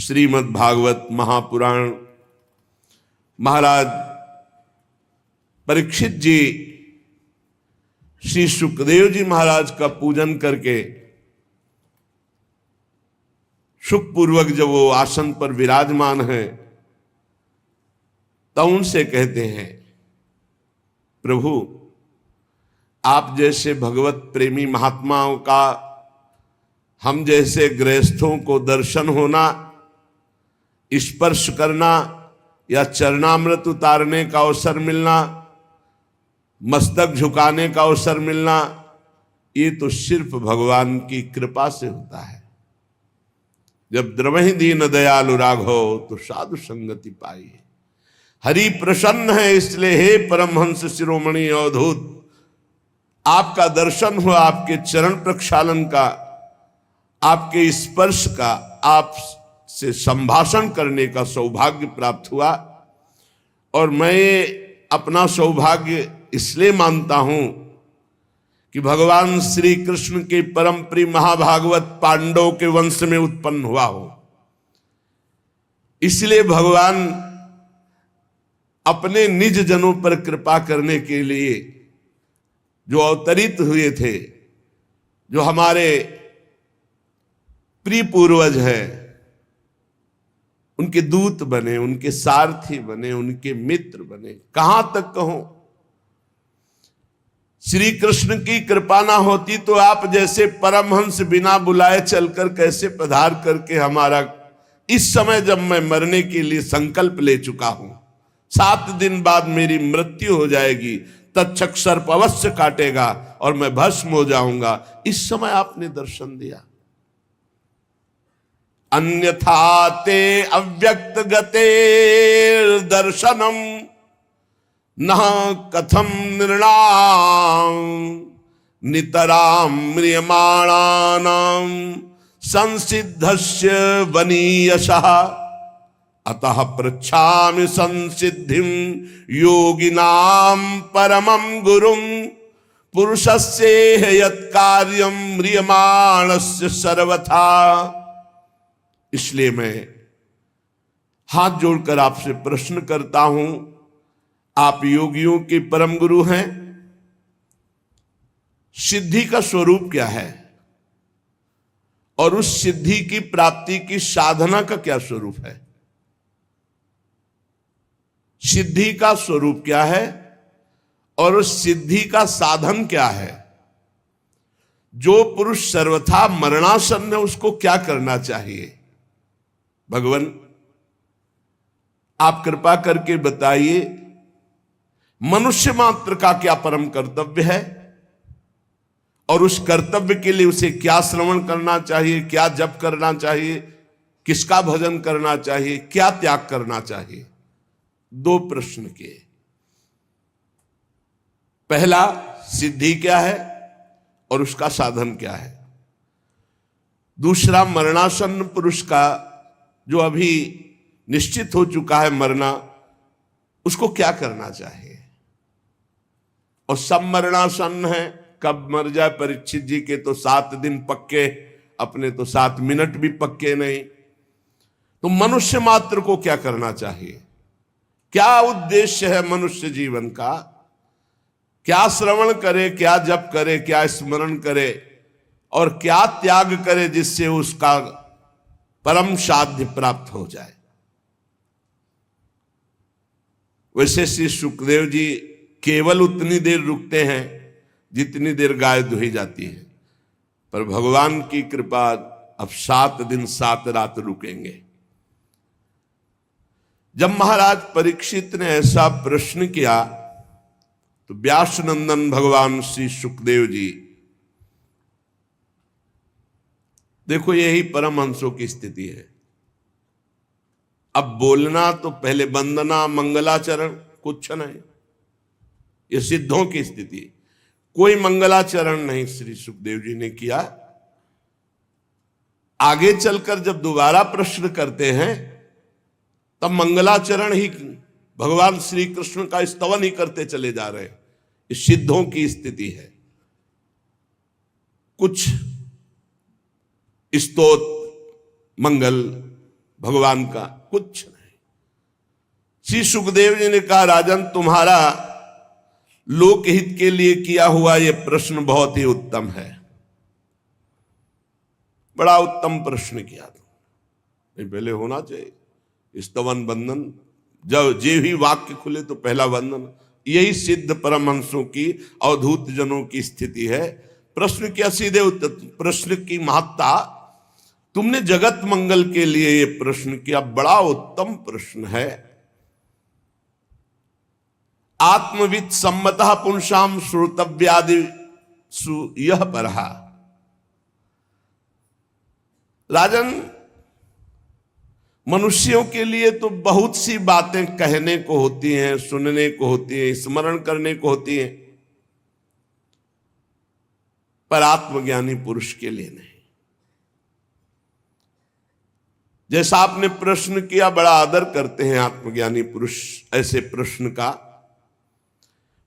श्रीमद् भागवत महापुराण महाराज परीक्षित जी श्री सुखदेव जी महाराज का पूजन करके सुखपूर्वक जब वो आसन पर विराजमान है तो उनसे कहते हैं, प्रभु आप जैसे भगवत प्रेमी महात्माओं का हम जैसे गृहस्थों को दर्शन होना, स्पर्श करना या चरणामृत उतारने का अवसर मिलना, मस्तक झुकाने का अवसर मिलना, ये तो सिर्फ भगवान की कृपा से होता है। जब द्रवहि दीन दयालु राघो तो साधु संगति पाई। हरि प्रसन्न है इसलिए हे परमहंस शिरोमणि अवधूत आपका दर्शन हुआ, आपके चरण प्रक्षालन का, आपके स्पर्श का, आप से संभाषण करने का सौभाग्य प्राप्त हुआ। और मैं अपना सौभाग्य इसलिए मानता हूं कि भगवान श्री कृष्ण के परम प्रिय महाभागवत पांडवों के वंश में उत्पन्न हुआ हो। इसलिए भगवान अपने निज जनों पर कृपा करने के लिए जो अवतरित हुए थे, जो हमारे प्रिय पूर्वज हैं, उनके दूत बने, उनके सारथी बने, उनके मित्र बने। कहां तक कहूं, श्री कृष्ण की कृपा ना होती तो आप जैसे परमहंस बिना बुलाए चलकर कैसे पधार करके हमारा, इस समय जब मैं मरने के लिए संकल्प ले चुका हूं, 7 दिन बाद मेरी मृत्यु हो जाएगी, तक्षक सर्प अवश्य काटेगा और मैं भस्म हो जाऊंगा, इस समय आपने दर्शन दिया। अन्यथा ते अव्यक्त गते दर्शनम न कथम नृणाम नितराम म्रियमाणानाम संसिद्धस्य वनीयशः अतः पृच्छामि संसिद्धिं योगिनां परमं गुरुं पुरुषस्य यत्कार्यं म्रियमाणस्य सर्वथा। इसलिए मैं हाथ जोड़कर आपसे प्रश्न करता हूं, आप योगियों के परम गुरु हैं, सिद्धि का स्वरूप क्या है और उस सिद्धि की प्राप्ति की साधना का क्या स्वरूप है? सिद्धि का स्वरूप क्या है और उस सिद्धि का साधन क्या है? जो पुरुष सर्वथा मरणासन्न है उसको क्या करना चाहिए? भगवान आप कृपा करके बताइए, मनुष्य मात्र का क्या परम कर्तव्य है और उस कर्तव्य के लिए उसे क्या श्रवण करना चाहिए, क्या जप करना चाहिए, किसका भजन करना चाहिए, क्या त्याग करना चाहिए? 2 प्रश्न किए। पहला, सिद्धि क्या है और उसका साधन क्या है? दूसरा, मरणासन्न पुरुष का, जो अभी निश्चित हो चुका है मरना, उसको क्या करना चाहिए? और सब मरणासन्न है, कब मर जाए? परीक्षित जी के तो 7 दिन पक्के, अपने तो 7 मिनट भी पक्के नहीं। तो मनुष्य मात्र को क्या करना चाहिए? क्या उद्देश्य है मनुष्य जीवन का? क्या श्रवण करे, क्या जप करे, क्या स्मरण करे और क्या त्याग करे जिससे उसका परम साध्य प्राप्त हो जाए? वैसे श्री सुखदेव जी केवल उतनी देर रुकते हैं जितनी देर गाय दुही जाती है, पर भगवान की कृपा अब 7 दिन 7 रात रुकेंगे। जब महाराज परीक्षित ने ऐसा प्रश्न किया तो व्यास नंदन भगवान श्री सुखदेव जी, देखो यही परमहंसों की स्थिति है। अब बोलना तो पहले वंदना मंगलाचरण कुछ नहीं, ये सिद्धों की स्थिति। कोई मंगलाचरण नहीं श्री सुखदेव जी ने किया। आगे चलकर जब दोबारा प्रश्न करते हैं तब मंगलाचरण ही, भगवान श्री कृष्ण का स्तवन ही करते चले जा रहे हैं। इस सिद्धों की स्थिति है। कुछ स्तोत्र मंगल भगवान का कुछ नहीं। श्री सुखदेव जी ने कहा, राजन तुम्हारा लोकहित के लिए किया हुआ यह प्रश्न बहुत ही उत्तम है, बड़ा उत्तम प्रश्न किया तुम। पहले होना चाहिए स्तवन बंधन, जब जे ही वाक्य खुले तो पहला वंदन। यही सिद्ध परमहंसों की अवधूत जनों की स्थिति है। प्रश्न क्या, सीधे उत्तर। प्रश्न की महत्ता, तुमने जगत मंगल के लिए ये प्रश्न किया, बड़ा उत्तम प्रश्न है। आत्मविद सम्मतः पुंसाम श्रोतव्यादि यह परहा। राजन, मनुष्यों के लिए तो बहुत सी बातें कहने को होती हैं, सुनने को होती हैं, स्मरण करने को होती हैं, पर आत्मज्ञानी पुरुष के लिए नहीं। जैसा आपने प्रश्न किया, बड़ा आदर करते हैं आत्मज्ञानी पुरुष ऐसे प्रश्न का,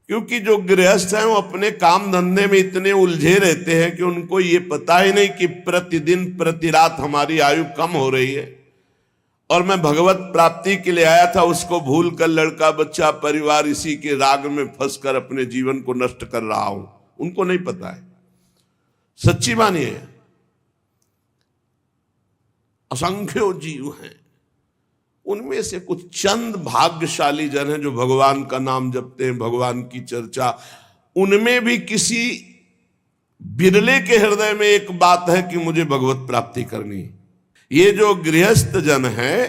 क्योंकि जो गृहस्थ हैं वो अपने काम धंधे में इतने उलझे रहते हैं कि उनको ये पता ही नहीं कि प्रतिदिन प्रति रात हमारी आयु कम हो रही है और मैं भगवत प्राप्ति के लिए आया था, उसको भूलकर लड़का बच्चा परिवार इसी के राग में फंसकर अपने जीवन को नष्ट कर रहा हूं। उनको नहीं पता है। सच्ची बानी है, असंख्यों जीव हैं, उनमें से कुछ चंद भाग्यशाली जन हैं जो भगवान का नाम जपते हैं, भगवान की चर्चा। उनमें भी किसी बिरले के हृदय में एक बात है कि मुझे भगवत प्राप्ति करनी। ये जो गृहस्थ जन है,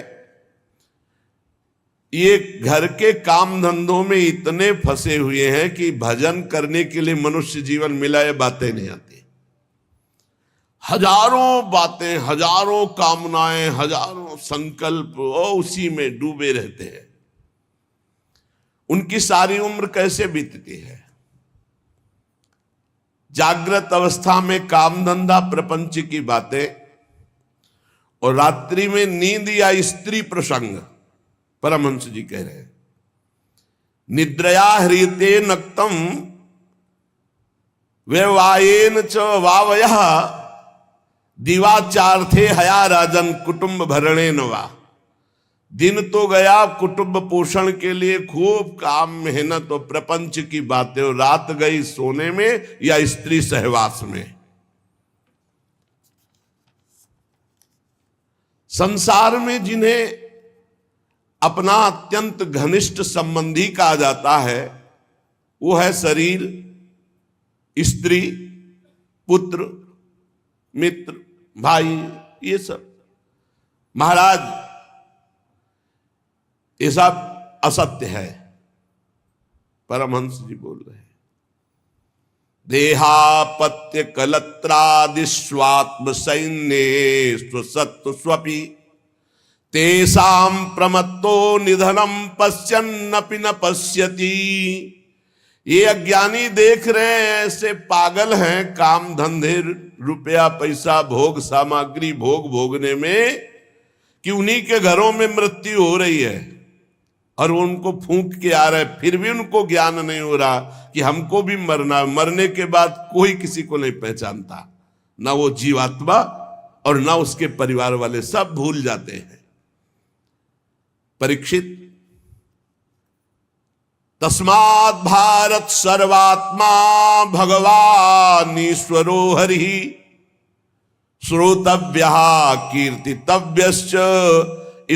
ये घर के काम धंधों में इतने फंसे हुए हैं कि भजन करने के लिए मनुष्य जीवन मिला, ये बातें नहीं आती। हजारों बातें, हजारों कामनाएं, हजारों संकल्प, वो उसी में डूबे रहते हैं। उनकी सारी उम्र कैसे बीतती है? जागृत अवस्था में काम धंधा प्रपंच की बातें, और रात्रि में नींद या स्त्री प्रसंग। परमहंस जी कह रहे हैं, निद्रया ह्रियते नक्तम व्यवायेन च वावयः दिवाचार्थे हया राजन कुटुंब भरणे नवा। दिन तो गया कुटुंब पोषण के लिए, खूब काम मेहनत और प्रपंच की बातें, और रात गई सोने में या स्त्री सहवास में। संसार में जिन्हें अपना अत्यंत घनिष्ठ संबंधी कहा जाता है, वो है शरीर, स्त्री, पुत्र, मित्र, भाई, ये सब। महाराज, ये सब असत्य है। परमहंस जी बोल रहे हैं, देहापत्य कलत्रादि स्वात्म सैन्ये स्वसत्व स्वपि तेषां प्रमत्तो निधनम पश्यन्नपि न पश्यति। ये अज्ञानी देख रहे हैं, ऐसे पागल हैं काम धंधे, रुपया पैसा, भोग सामग्री भोगने में, कि उन्हीं के घरों में मृत्यु हो रही है और उनको फूंक के आ रहा है। फिर भी उनको ज्ञान नहीं हो रहा कि हमको भी मरना, मरने के बाद कोई किसी को नहीं पहचानता, ना वो जीवात्मा और ना उसके परिवार वाले, सब भूल जाते हैं। परीक्षित, तस्मात् भारत सर्वात्मा भगवान ईश्वरो हरि श्रोतव्यः कीर्तितव्यश्च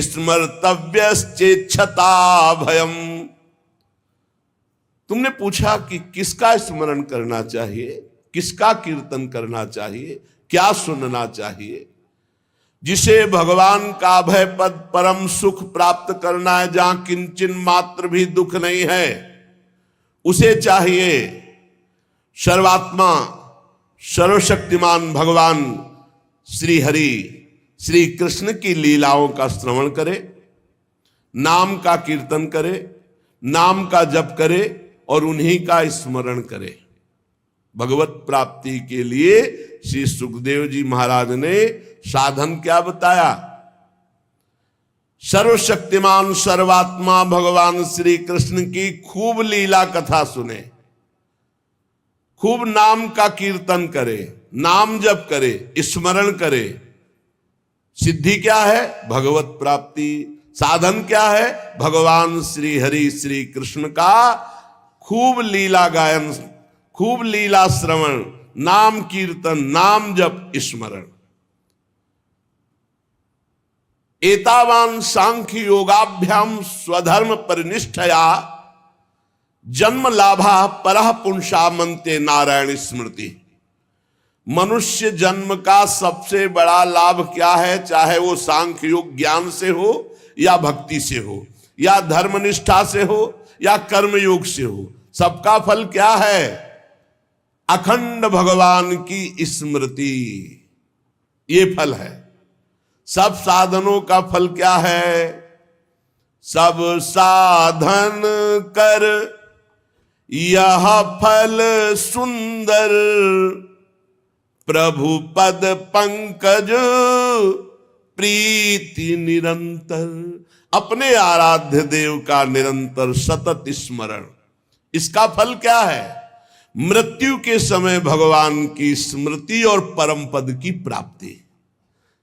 स्मर्तव्यश्चेच्छता भयम्। तुमने पूछा कि किसका स्मरण करना चाहिए, किसका कीर्तन करना चाहिए, क्या सुनना चाहिए? जिसे भगवान का अभय पद परम सुख प्राप्त करना है, जहां किंचन मात्र भी दुख नहीं है, उसे चाहिए सर्वात्मा सर्वशक्तिमान भगवान श्री हरि श्री कृष्ण की लीलाओं का श्रवण करे, नाम का कीर्तन करे, नाम का जप करे और उन्हीं का स्मरण करे। भगवत प्राप्ति के लिए श्री सुखदेव जी महाराज ने साधन क्या बताया? सर्वशक्तिमान सर्वात्मा भगवान श्री कृष्ण की खूब लीला कथा सुने, खूब नाम का कीर्तन करे, नाम जप करे, स्मरण करे, सिद्धि क्या है? भगवत प्राप्ति। साधन क्या है? भगवान श्री हरि श्री कृष्ण का खूब लीला गायन, खूब लीला श्रवण, नाम कीर्तन, नाम जप, स्मरण। एतावान सांख्य योगाभ्याम स्वधर्म परिनिष्ठया जन्म लाभा परह पुंसा मनते नारायण स्मृति। मनुष्य जन्म का सबसे बड़ा लाभ क्या है? चाहे वो सांख्य योग ज्ञान से हो या भक्ति से हो या धर्मनिष्ठा से हो या कर्म योग से हो, सबका फल क्या है? अखंड भगवान की स्मृति। ये फल है। सब साधनों का फल क्या है? सब साधन कर यह फल सुंदर, प्रभु पद पंकज प्रीति निरंतर। अपने आराध्य देव का निरंतर सतत स्मरण। इसका फल क्या है? मृत्यु के समय भगवान की स्मृति और परम पद की प्राप्ति।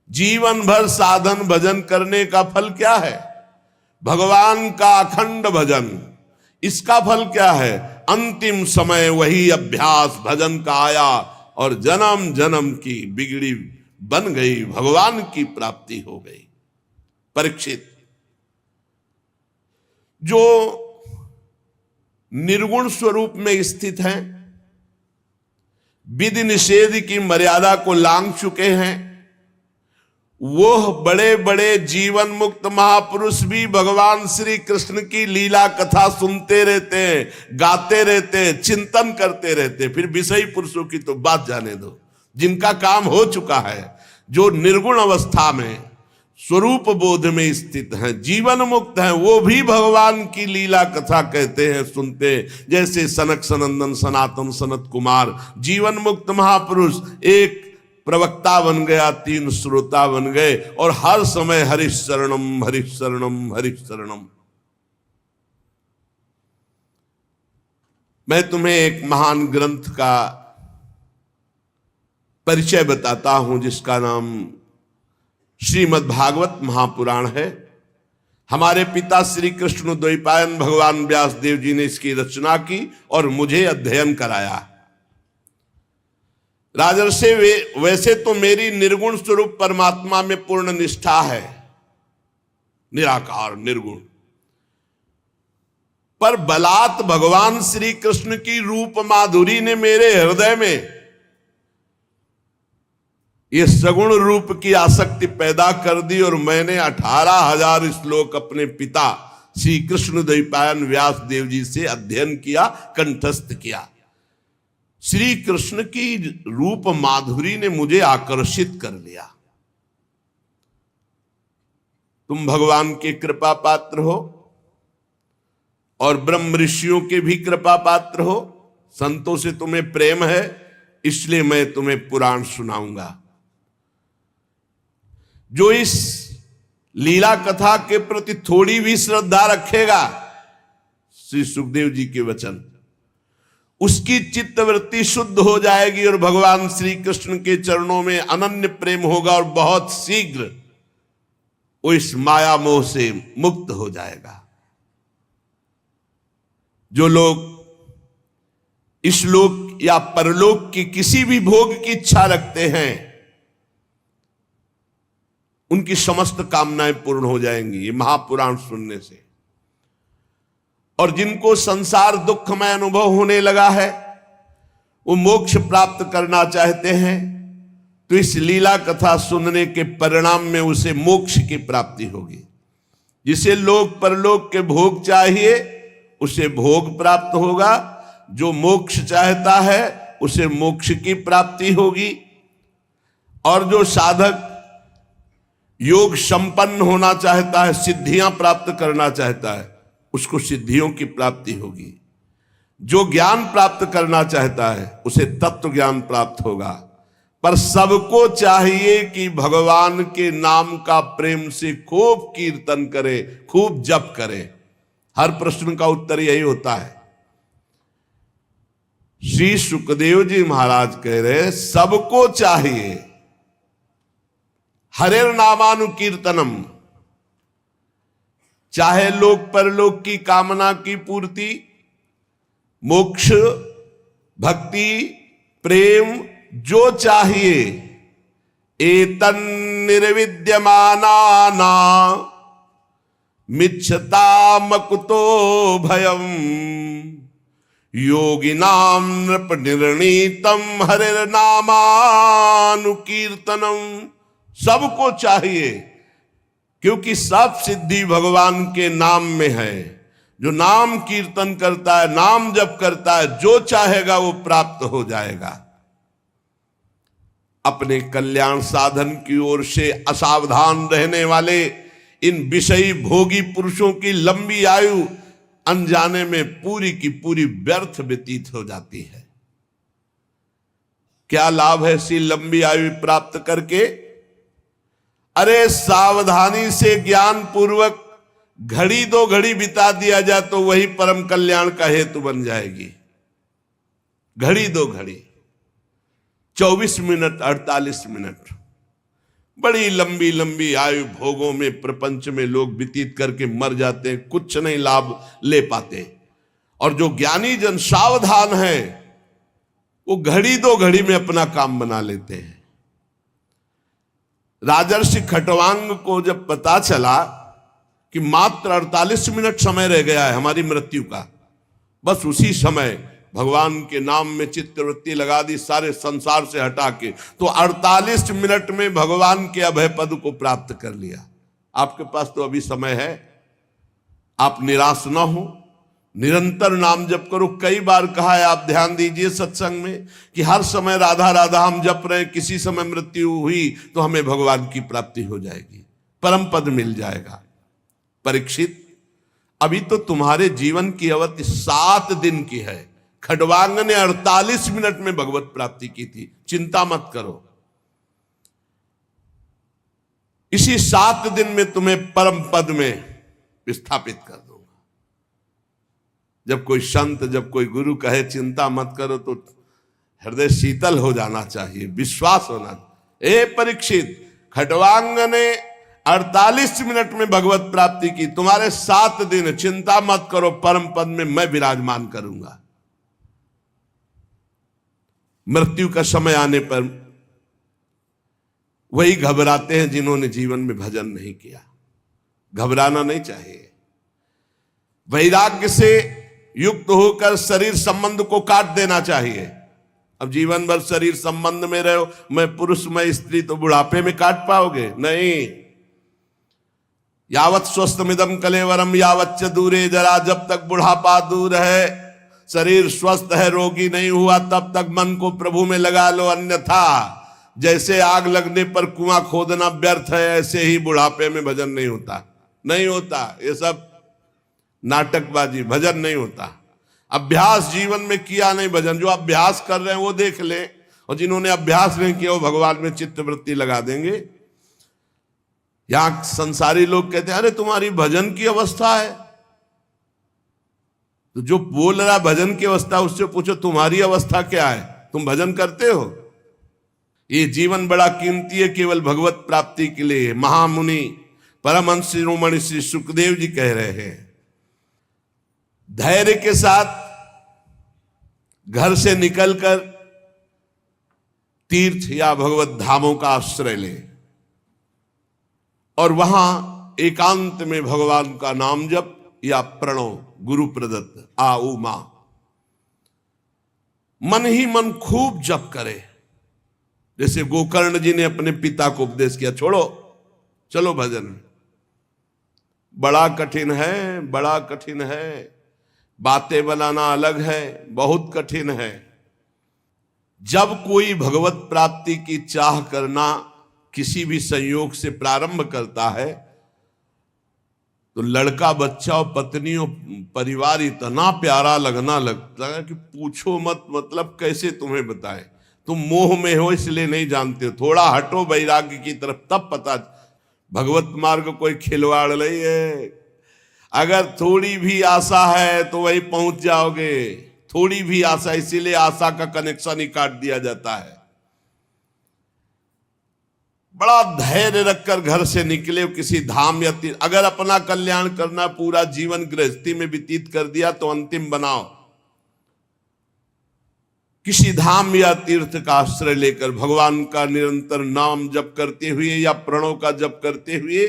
जीवन भर साधन भजन करने का फल क्या है? भगवान का अखंड भजन। इसका फल क्या है? अंतिम समय वही अभ्यास भजन का आया और जन्म जन्म की बिगड़ी बन गई, भगवान की प्राप्ति हो गई। परीक्षित, जो निर्गुण स्वरूप में स्थित हैं, विधि निषेध की मर्यादा को लांघ चुके हैं, वो बड़े बड़े जीवन मुक्त महापुरुष भी भगवान श्री कृष्ण की लीला कथा सुनते रहते हैं, गाते रहते हैं, चिंतन करते रहते हैं। फिर विषयी पुरुषों की तो बात जाने दो, जिनका काम हो चुका है, जो निर्गुण अवस्था में स्वरूप बोध में स्थित हैं, जीवन मुक्त हैं, वो भी भगवान की लीला कथा कहते हैं, सुनते हैं। जैसे सनक सनंदन सनातन सनत कुमार, जीवन मुक्त महापुरुष, एक प्रवक्ता बन गया, 3 श्रोता बन गए और हर समय हरि शरणम हरि शरणम हरि शरणम। मैं तुम्हें एक महान ग्रंथ का परिचय बताता हूं, जिसका नाम श्रीमद् भागवत महापुराण है। हमारे पिता श्री कृष्ण द्वैपायन भगवान व्यास देव जी ने इसकी रचना की और मुझे अध्ययन कराया। राजर्षि, वैसे तो मेरी निर्गुण स्वरूप परमात्मा में पूर्ण निष्ठा है, निराकार निर्गुण, पर बलात् भगवान श्री कृष्ण की रूप माधुरी ने मेरे हृदय में ये सगुण रूप की आसक्ति पैदा कर दी और मैंने 18,000 श्लोक अपने पिता श्री कृष्ण द्वैपायन व्यास देव जी से अध्ययन किया, कंठस्थ किया। श्री कृष्ण की रूप माधुरी ने मुझे आकर्षित कर लिया। तुम भगवान के कृपा पात्र हो और ब्रह्म ऋषियों के भी कृपा पात्र हो, संतों से तुम्हें प्रेम है, इसलिए मैं तुम्हें पुराण सुनाऊंगा। जो इस लीला कथा के प्रति थोड़ी भी श्रद्धा रखेगा, श्री सुखदेव जी के वचन, उसकी चित्तवृत्ति शुद्ध हो जाएगी और भगवान श्री कृष्ण के चरणों में अनन्य प्रेम होगा और बहुत शीघ्र वो इस माया मोह से मुक्त हो जाएगा। जो लोग इस लोक या परलोक की किसी भी भोग की इच्छा रखते हैं, उनकी समस्त कामनाएं पूर्ण हो जाएंगी ये महापुराण सुनने से। और जिनको संसार दुखमय अनुभव होने लगा है, वो मोक्ष प्राप्त करना चाहते हैं, तो इस लीला कथा सुनने के परिणाम में उसे मोक्ष की प्राप्ति होगी। जिसे लोक परलोक के भोग चाहिए उसे भोग प्राप्त होगा, जो मोक्ष चाहता है उसे मोक्ष की प्राप्ति होगी, और जो साधक योग संपन्न होना चाहता है, सिद्धियां प्राप्त करना चाहता है, उसको सिद्धियों की प्राप्ति होगी। जो ज्ञान प्राप्त करना चाहता है उसे तत्व ज्ञान प्राप्त होगा। पर सबको चाहिए कि भगवान के नाम का प्रेम से खूब कीर्तन करे, खूब जप करे। हर प्रश्न का उत्तर यही होता है। श्री सुखदेव जी महाराज कह रहे सबको चाहिए, हरेर नामानुकीर्तनम, चाहे लोक परलोक की कामना की पूर्ति, मोक्ष, भक्ति, प्रेम जो चाहिए, एतन निर्विद्यमाना मिच्छताम कुतो भयम, योगिनाम नृप निर्णीतम हरिर नामानुकीर्तनम। सबको चाहिए, क्योंकि सब सिद्धि भगवान के नाम में है। जो नाम कीर्तन करता है, नाम जप करता है, जो चाहेगा वो प्राप्त हो जाएगा। अपने कल्याण साधन की ओर से असावधान रहने वाले इन विषयी भोगी पुरुषों की लंबी आयु अनजाने में पूरी की पूरी व्यर्थ व्यतीत हो जाती है। क्या लाभ है ऐसी लंबी आयु प्राप्त करके? अरे सावधानी से ज्ञान पूर्वक घड़ी दो घड़ी बिता दिया जाए तो वही परम कल्याण का हेतु बन जाएगी। घड़ी दो घड़ी, 24 मिनट, 48 मिनट, बड़ी लंबी लंबी आयु भोगों में प्रपंच में लोग व्यतीत करके मर जाते हैं, कुछ नहीं लाभ ले पाते। और जो ज्ञानी जन सावधान है वो घड़ी दो घड़ी में अपना काम बना लेते हैं। राजर्षि खटवांग को जब पता चला कि मात्र 48 मिनट समय रह गया है हमारी मृत्यु का, बस उसी समय भगवान के नाम में चित्तवृत्ति लगा दी, सारे संसार से हटा के, तो 48 मिनट में भगवान के अभय पद को प्राप्त कर लिया। आपके पास तो अभी समय है, आप निराश ना हो, निरंतर नाम जप करो। कई बार कहा है, आप ध्यान दीजिए सत्संग में कि हर समय राधा राधा हम जप रहे हैं, किसी समय मृत्यु हुई तो हमें भगवान की प्राप्ति हो जाएगी, परम पद मिल जाएगा। परीक्षित, अभी तो तुम्हारे जीवन की अवधि 7 दिन की है। खडवांग ने 48 मिनट में भगवत प्राप्ति की थी। चिंता मत करो, इसी 7 दिन में तुम्हें परम पद में विस्थापित कर दूंगा। जब कोई संत, जब कोई गुरु कहे चिंता मत करो तो हृदय शीतल हो जाना चाहिए, विश्वास होना। ए परीक्षित, खडवांग ने 48 मिनट में भगवत प्राप्ति की, तुम्हारे 7 दिन, चिंता मत करो, परम पद में मैं विराजमान करूंगा। मृत्यु का समय आने पर वही घबराते हैं जिन्होंने जीवन में भजन नहीं किया। घबराना नहीं चाहिए, वैराग्य से युक्त होकर शरीर संबंध को काट देना चाहिए। अब जीवन भर शरीर संबंध में रहो, मैं पुरुष मैं स्त्री, तो बुढ़ापे में काट पाओगे? नहीं। यावत स्वस्थमिदम कलेवरम यावच्च दूरे जरा, जब तक बुढ़ापा दूर है, शरीर स्वस्थ है, रोगी नहीं हुआ, तब तक मन को प्रभु में लगा लो। अन्यथा जैसे आग लगने पर कुआं खोदना व्यर्थ है, ऐसे ही बुढ़ापे में भजन नहीं होता। नहीं होता, ये सब नाटकबाजी, भजन नहीं होता। अभ्यास जीवन में किया नहीं भजन, जो अभ्यास कर रहे हैं वो देख ले, और जिन्होंने अभ्यास नहीं किया वो भगवान में चित्तवृत्ति लगा देंगे। यहां संसारी लोग कहते हैं अरे तुम्हारी भजन की अवस्था है, तो जो बोल रहा भजन की अवस्था उससे पूछो तुम्हारी अवस्था क्या है, तुम भजन करते हो? ये जीवन बड़ा कीमती है, केवल भगवत प्राप्ति के लिए। महामुनि परमहंस शिरोमणि श्री सुखदेव जी कह रहे हैं, धैर्य के साथ घर से निकलकर तीर्थ या भगवत धामों का आश्रय ले और वहां एकांत में भगवान का नाम जप या प्रणव गुरु प्रदत्त आ उ मा, मन ही मन खूब जप करे। जैसे गोकर्ण जी ने अपने पिता को उपदेश किया, छोड़ो चलो भजन में। बड़ा कठिन है, बड़ा कठिन है, बातें बनाना अलग है, बहुत कठिन है। जब कोई भगवत प्राप्ति की चाह करना किसी भी संयोग से प्रारंभ करता है तो लड़का बच्चा और पत्नी और परिवार इतना प्यारा लगना लगता है कि पूछो मत। मतलब कैसे तुम्हें बताएं, तुम मोह में हो इसलिए नहीं जानते हो, थोड़ा हटो वैराग्य की तरफ, तब पता। भगवत मार्ग कोई खिलवाड़ नहीं है। अगर थोड़ी भी आशा है तो वही पहुंच जाओगे, थोड़ी भी आशा, इसीलिए आशा का कनेक्शन ही काट दिया जाता है। बड़ा धैर्य रखकर घर से निकले, किसी धाम या तीर्थ, अगर अपना कल्याण करना, पूरा जीवन गृहस्थी में व्यतीत कर दिया तो अंतिम बनाओ, किसी धाम या तीर्थ का आश्रय लेकर भगवान का निरंतर नाम जप करते हुए या प्रणव का जप करते हुए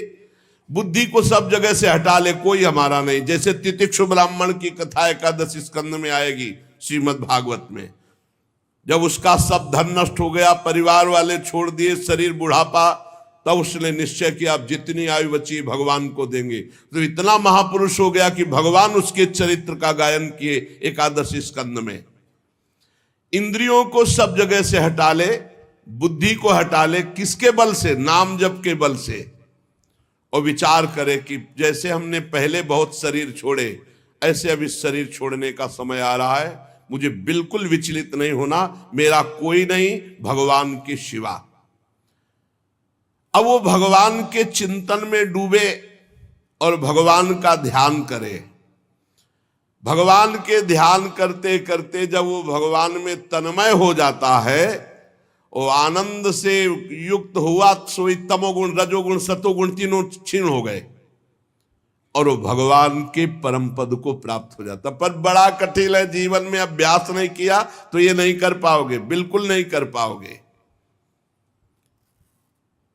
बुद्धि को सब जगह से हटा ले, कोई हमारा नहीं। जैसे तितिक्षु ब्राह्मण की कथा एकादश स्कंद में आएगी श्रीमद् भागवत में, जब उसका सब धन नष्ट हो गया, परिवार वाले छोड़ दिए, शरीर बुढ़ापा, तब उसने निश्चय किया अब जितनी आयु बची भगवान को देंगे। तो इतना महापुरुष हो गया कि भगवान उसके चरित्र का गायन किए एकादश स्कंद में। इंद्रियों को सब जगह से हटा ले, बुद्धि को हटा ले, किसके बल से? नाम जप के बल से। और विचार करे कि जैसे हमने पहले बहुत शरीर छोड़े, ऐसे अब इस शरीर छोड़ने का समय आ रहा है, मुझे बिल्कुल विचलित नहीं होना, मेरा कोई नहीं भगवान के सिवा। अब वो भगवान के चिंतन में डूबे और भगवान का ध्यान करे। भगवान के ध्यान करते करते जब वो भगवान में तन्मय हो जाता है, वो आनंद से युक्त हुआ, सोई तमोगुण, रजोगुण, सतोगुण तीनों क्षीण हो गए और वो भगवान के परम पद को प्राप्त हो जाता। पर बड़ा कठिन है, जीवन में अभ्यास नहीं किया तो ये नहीं कर पाओगे, बिल्कुल नहीं कर पाओगे।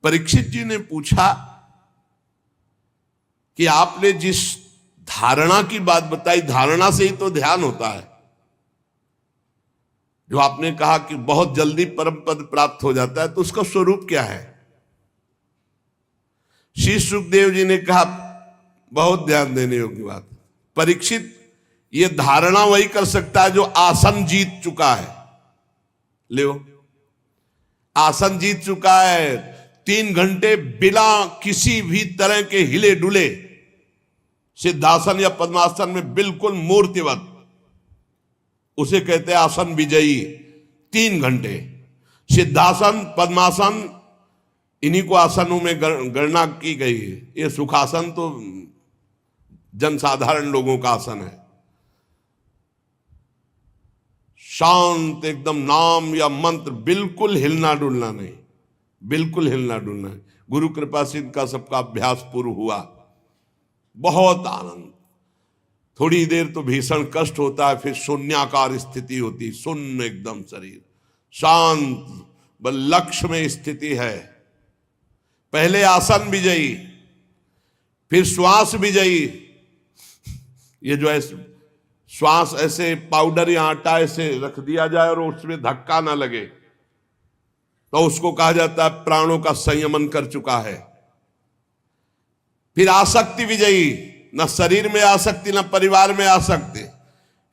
परीक्षित जी ने पूछा कि आपने जिस धारणा की बात बताई, धारणा से ही तो ध्यान होता है। जो आपने कहा कि बहुत जल्दी परम पद प्राप्त हो जाता है, तो उसका स्वरूप क्या है? श्री सुखदेव जी ने कहा, बहुत ध्यान देने योग्य बात, परीक्षित ये धारणा वही कर सकता है जो आसन जीत चुका है। ले आसन जीत चुका है, 3 घंटे बिना किसी भी तरह के हिले डुले सिद्धासन या पद्मासन में बिल्कुल मूर्तिवत, उसे कहते हैं आसन विजयी। 3 घंटे सिद्धासन, पद्मासन, इन्हीं को आसनों में गणना की गई है। ये सुखासन तो जनसाधारण लोगों का आसन है। शांत एकदम, नाम या मंत्र, बिल्कुल हिलना डुलना नहीं, बिल्कुल हिलना डुलना नहीं। गुरु कृपा से इनका सबका अभ्यास पूर्ण हुआ, बहुत आनंद। थोड़ी देर तो भीषण कष्ट होता है, फिर शून्याकार स्थिति होती, शून्य एकदम शरीर शांत, बस लक्ष्य में स्थिति है। पहले आसन विजयी, फिर श्वास विजयी। ये जो है श्वास ऐसे पाउडर या आटा ऐसे रख दिया जाए और उसमें धक्का ना लगे, तो उसको कहा जाता है प्राणों का संयमन कर चुका है। फिर आसक्ति विजयी, न शरीर में आसक्ति, न परिवार में आसक्ति।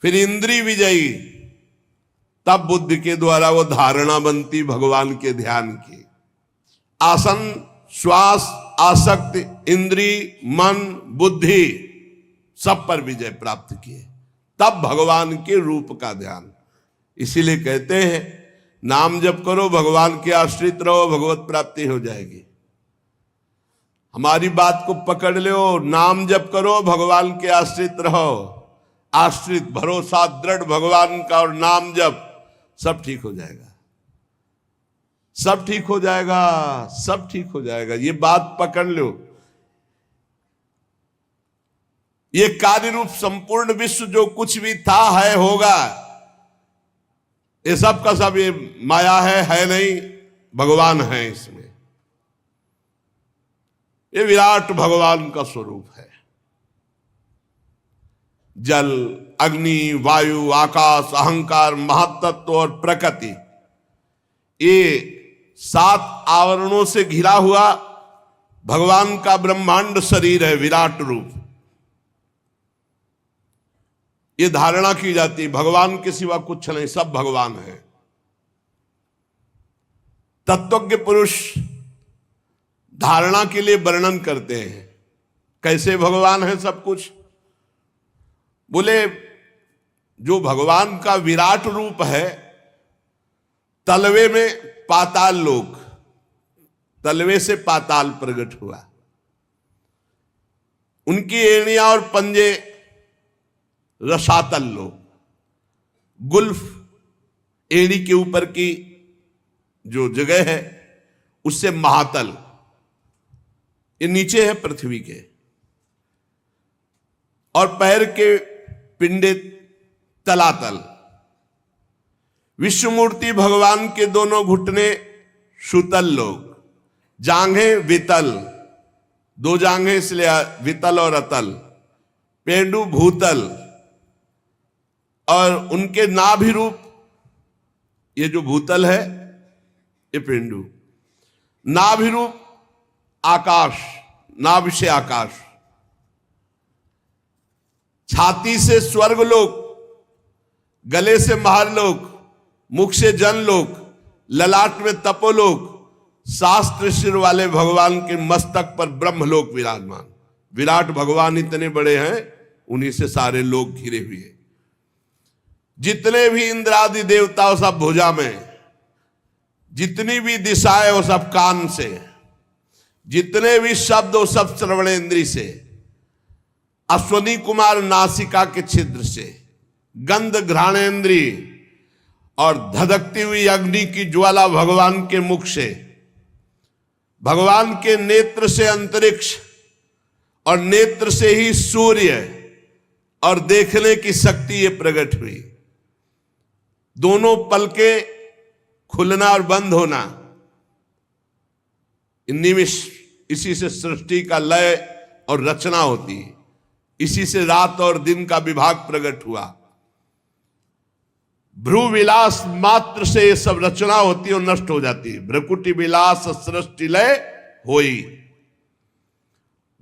फिर इंद्रिय विजयी, तब बुद्धि के द्वारा वो धारणा बनती भगवान के ध्यान की। आसन, श्वास, आसक्ति, इंद्रिय, मन, बुद्धि, सब पर विजय प्राप्त किए, तब भगवान के रूप का ध्यान। इसीलिए कहते हैं नाम जप करो, भगवान के आश्रित रहो, भगवत प्राप्ति हो जाएगी। हमारी बात को पकड़ लो, नाम जप करो, भगवान के आश्रित रहो। आश्रित, भरोसा दृढ़ भगवान का और नाम जप, सब ठीक हो जाएगा, सब ठीक हो जाएगा, सब ठीक हो जाएगा। ये बात पकड़ लो। ये कार्य रूप संपूर्ण विश्व जो कुछ भी था, है, होगा, ये सब का सब ये माया है नहीं, भगवान है इसमें। ये विराट भगवान का स्वरूप है। जल, अग्नि, वायु, आकाश, अहंकार, महातत्व और प्रकृति, ये 7 आवरणों से घिरा हुआ भगवान का ब्रह्मांड शरीर है, विराट रूप। ये धारणा की जाती भगवान के सिवा कुछ नहीं, सब भगवान है। तत्वज्ञ पुरुष धारणा के लिए वर्णन करते हैं, कैसे भगवान है सब कुछ। बोले जो भगवान का विराट रूप है, तलवे में पाताल लोक, तलवे से पाताल प्रकट हुआ, उनकी एड़ियां और पंजे रसातल लोक। गुल्फ एड़ी के ऊपर की जो जगह है उससे महातल, ये नीचे है पृथ्वी के, और पैर के पिंडे तलातल। विश्वमूर्ति भगवान के दोनों घुटने सुतल लोग, जांघें वितल, दो जांघें इसलिए वितल और अतल, पेंडु भूतल, और उनके नाभि रूप, ये जो भूतल है ये पेंडु, नाभि रूप आकाश, नाभि से आकाश, छाती से स्वर्गलोक, गले से महारलोक, मुख से जनलोक, ललाट में तपोलोक, शास्त्र सिर वाले भगवान के मस्तक पर ब्रह्मलोक विराजमान। विराट भगवान इतने बड़े हैं, उन्हीं से सारे लोग घिरे हुए। जितने भी इंद्रादि देवता वो सब भुजा में, जितनी भी दिशाएं वो सब कान से, जितने भी शब्द वो सब श्रवणेन्द्री से, अश्वनी कुमार नासिका के छिद्र से, गंध घ्राणेन्द्री और धधकती हुई अग्नि की ज्वाला भगवान के मुख से, भगवान के नेत्र से अंतरिक्ष और नेत्र से ही सूर्य और देखने की शक्ति ये प्रकट हुई। दोनों पलके खुलना और बंद होना, इसी से सृष्टि का लय और रचना होती है, इसी से रात और दिन का विभाग प्रकट हुआ। भ्रू विलास मात्र से ये सब रचना होती है और नष्ट हो जाती है। भ्रकुटी विलास सृष्टि लय होई।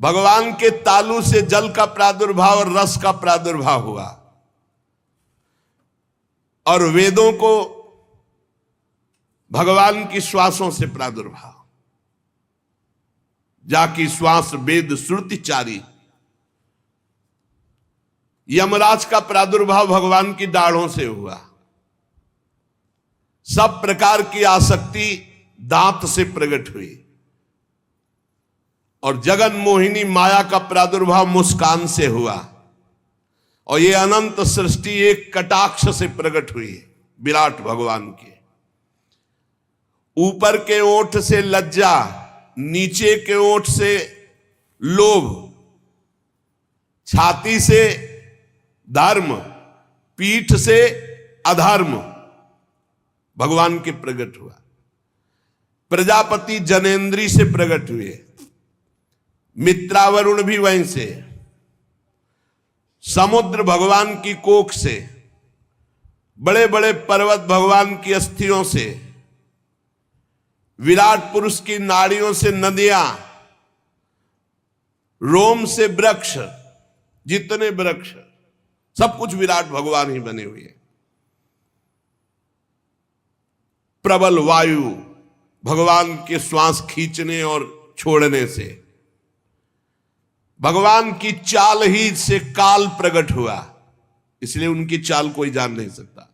भगवान के तालु से जल का प्रादुर्भाव और रस का प्रादुर्भाव हुआ, और वेदों को भगवान की श्वासों से प्रादुर्भाव, जाकी श्वास वेद श्रुति चारी। यमराज का प्रादुर्भाव भगवान की दाढ़ों से हुआ। सब प्रकार की आसक्ति दांत से प्रकट हुई, और जगन मोहिनी माया का प्रादुर्भाव मुस्कान से हुआ, और ये अनंत सृष्टि एक कटाक्ष से प्रकट हुई विराट भगवान के। ऊपर के ओठ से लज्जा, नीचे के ओठ से लोभ, छाती से धर्म, पीठ से अधर्म भगवान के प्रकट हुआ। प्रजापति जनेन्द्री से प्रकट हुए, मित्रावरुण भी वहीं से, समुद्र भगवान की कोख से, बड़े बड़े पर्वत भगवान की अस्थियों से, विराट पुरुष की नाड़ियों से नदियां, रोम से वृक्ष, जितने वृक्ष सब कुछ विराट भगवान ही बने हुए। प्रबल वायु भगवान के श्वास खींचने और छोड़ने से, भगवान की चाल ही से काल प्रकट हुआ, इसलिए उनकी चाल कोई जान नहीं सकता।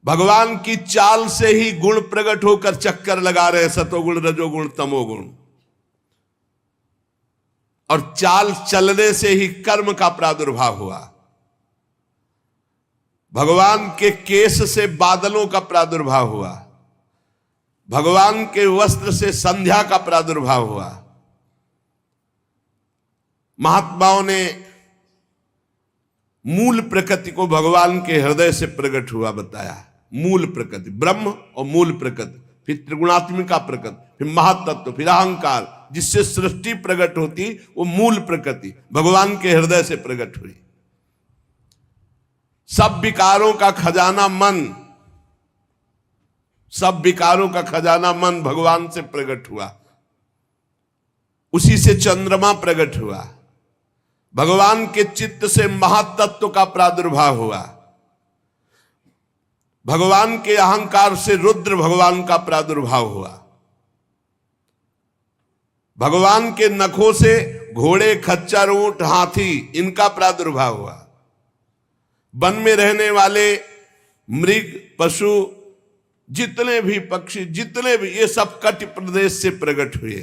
भगवान की चाल से ही गुण प्रकट होकर चक्कर लगा रहे, सतोगुण रजोगुण तमोगुण, और चाल चलने से ही कर्म का प्रादुर्भाव हुआ। भगवान के केश से बादलों का प्रादुर्भाव हुआ, भगवान के वस्त्र से संध्या का प्रादुर्भाव हुआ। महात्माओं ने मूल प्रकृति को भगवान के हृदय से प्रकट हुआ बताया। मूल प्रकृति ब्रह्म और मूल प्रकृति, फिर त्रिगुणात्मिका प्रकृति, फिर महातत्व, फिर अहंकार, जिससे सृष्टि प्रकट होती, वो मूल प्रकृति भगवान के हृदय से प्रकट हुई। सब विकारों का खजाना मन, सब विकारों का खजाना मन भगवान से प्रकट हुआ, उसी से चंद्रमा प्रकट हुआ। भगवान के चित्त से महातत्व का प्रादुर्भाव हुआ, भगवान के अहंकार से रुद्र भगवान का प्रादुर्भाव हुआ। भगवान के नखों से घोड़े, खच्चर, ऊंट, हाथी, इनका प्रादुर्भाव हुआ। वन में रहने वाले मृग, पशु, जितने भी पक्षी, जितने भी, ये सब कटि प्रदेश से प्रकट हुए।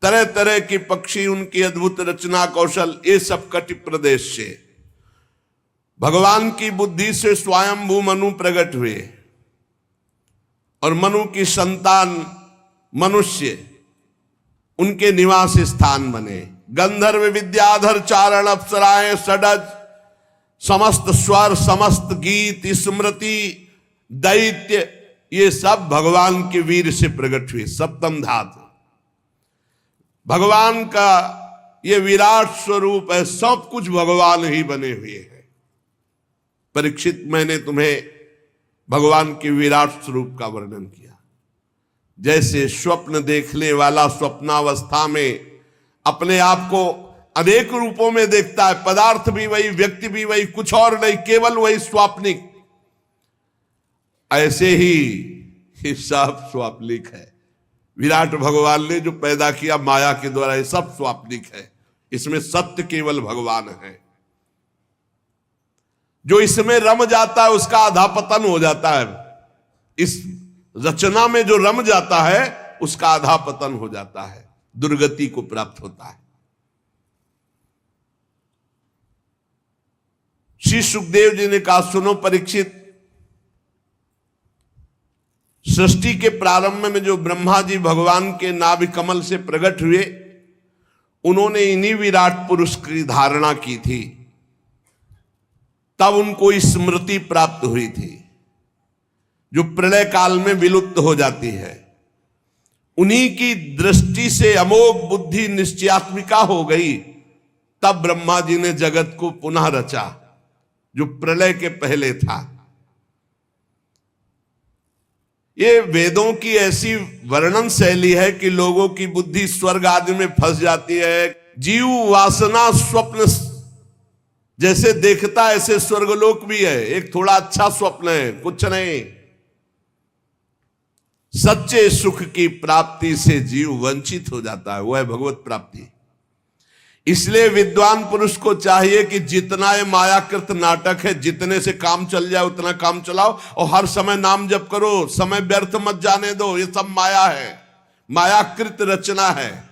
तरह तरह के पक्षी, उनकी अद्भुत रचना कौशल, ये सब कटि प्रदेश से। भगवान की बुद्धि से स्वयंभू मनु प्रकट हुए, और मनु की संतान मनुष्य उनके निवास स्थान बने। गंधर्व विद्याधर चारण अप्सराएं षडज समस्त स्वर समस्त गीत स्मृति दैत्य ये सब भगवान के वीर से प्रकट हुए। सप्तम धातु भगवान का ये विराट स्वरूप है, सब कुछ भगवान ही बने हुए हैं। परीक्षित, मैंने तुम्हें भगवान के विराट स्वरूप का वर्णन किया। जैसे स्वप्न देखने वाला स्वप्नावस्था में अपने आप को अनेक रूपों में देखता है, पदार्थ भी वही, व्यक्ति भी वही, कुछ और नहीं, केवल वही स्वाप्निक, ऐसे ही सब स्वाप्निक है। विराट भगवान ने जो पैदा किया माया के द्वारा, ये सब स्वाप्निक है। इसमें सत्य केवल भगवान है। जो इसमें रम जाता है उसका अधापतन हो जाता है। इस रचना में जो रम जाता है उसका अधापतन हो जाता है, दुर्गति को प्राप्त होता है। श्री सुखदेव जी ने कहा, सुनो परीक्षित, सृष्टि के प्रारंभ में जो ब्रह्मा जी भगवान के नाभि कमल से प्रकट हुए, उन्होंने इन्हीं विराट पुरुष की धारणा की थी, तब उनको स्मृति प्राप्त हुई थी जो प्रलय काल में विलुप्त हो जाती है। उन्हीं की दृष्टि से अमोघ बुद्धि निश्चयात्मिका हो गई, तब ब्रह्मा जी ने जगत को पुनः रचा जो प्रलय के पहले था। ये वेदों की ऐसी वर्णन शैली है कि लोगों की बुद्धि स्वर्ग आदि में फंस जाती है। जीव वासना स्वप्न जैसे देखता है ऐसे स्वर्गलोक भी है, एक थोड़ा अच्छा स्वप्न है, कुछ नहीं। सच्चे सुख की प्राप्ति से जीव वंचित हो जाता है, वह है भगवत प्राप्ति। इसलिए विद्वान पुरुष को चाहिए कि जितना ये मायाकृत नाटक है, जितने से काम चल जाए उतना काम चलाओ और हर समय नाम जप करो, समय व्यर्थ मत जाने दो। ये सब माया है, मायाकृत रचना है।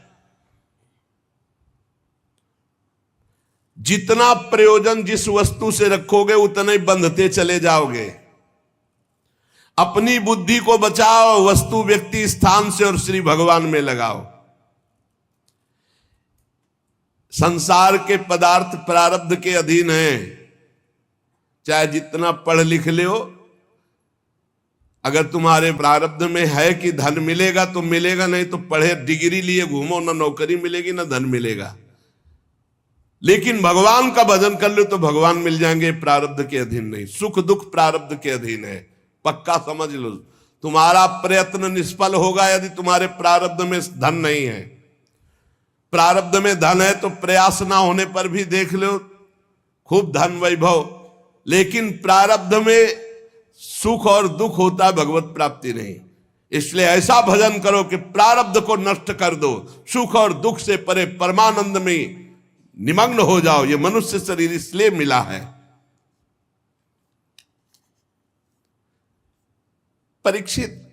जितना प्रयोजन जिस वस्तु से रखोगे उतना ही बंधते चले जाओगे। अपनी बुद्धि को बचाओ, वस्तु व्यक्ति स्थान से और श्री भगवान में लगाओ। संसार के पदार्थ प्रारब्ध के अधीन हैं, चाहे जितना पढ़ लिख ले हो। अगर तुम्हारे प्रारब्ध में है कि धन मिलेगा तो मिलेगा, नहीं तो पढ़े डिग्री लिए घूमो, ना नौकरी मिलेगी ना धन मिलेगा। लेकिन भगवान का भजन कर लो तो भगवान मिल जाएंगे, प्रारब्ध के अधीन नहीं। सुख दुख प्रारब्ध के अधीन है, पक्का समझ लो। तुम्हारा प्रयत्न निष्फल होगा यदि तुम्हारे प्रारब्ध में धन नहीं है। प्रारब्ध में धन है तो प्रयास ना होने पर भी देख लो खूब धन वैभव, लेकिन प्रारब्ध में सुख और दुख होता है, भगवत प्राप्ति नहीं। इसलिए ऐसा भजन करो कि प्रारब्ध को नष्ट कर दो, सुख और दुख से परे परमानंद में निमग्न हो जाओ। ये मनुष्य शरीर इसलिए मिला है। परीक्षित,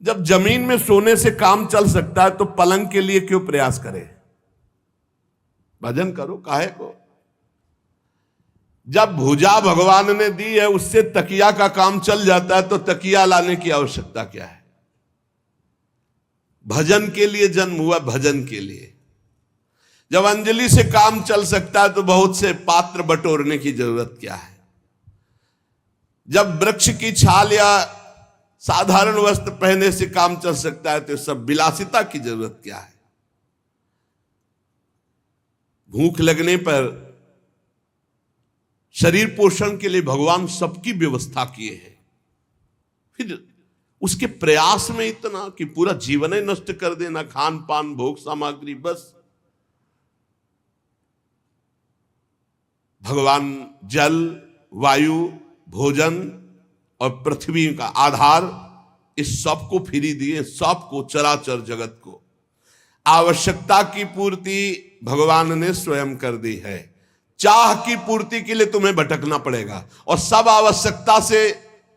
जब जमीन में सोने से काम चल सकता है तो पलंग के लिए क्यों प्रयास करें? भजन करो, काहे को? जब भुजा भगवान ने दी है उससे तकिया का काम चल जाता है तो तकिया लाने की आवश्यकता क्या है? भजन के लिए जन्म हुआ, भजन के लिए। जब अंजलि से काम चल सकता है तो बहुत से पात्र बटोरने की जरूरत क्या है? जब वृक्ष की छाल या साधारण वस्त्र पहनने से काम चल सकता है तो सब विलासिता की जरूरत क्या है? भूख लगने पर शरीर पोषण के लिए भगवान सबकी व्यवस्था किए हैं, फिर उसके प्रयास में इतना कि पूरा जीवन ही नष्ट कर देना, खान पान भोग सामग्री बस। भगवान जल वायु भोजन और पृथ्वी का आधार इस सब को फ्री दिए, सबको, चराचर जगत को। आवश्यकता की पूर्ति भगवान ने स्वयं कर दी है। चाह की पूर्ति के लिए तुम्हें भटकना पड़ेगा और सब आवश्यकता से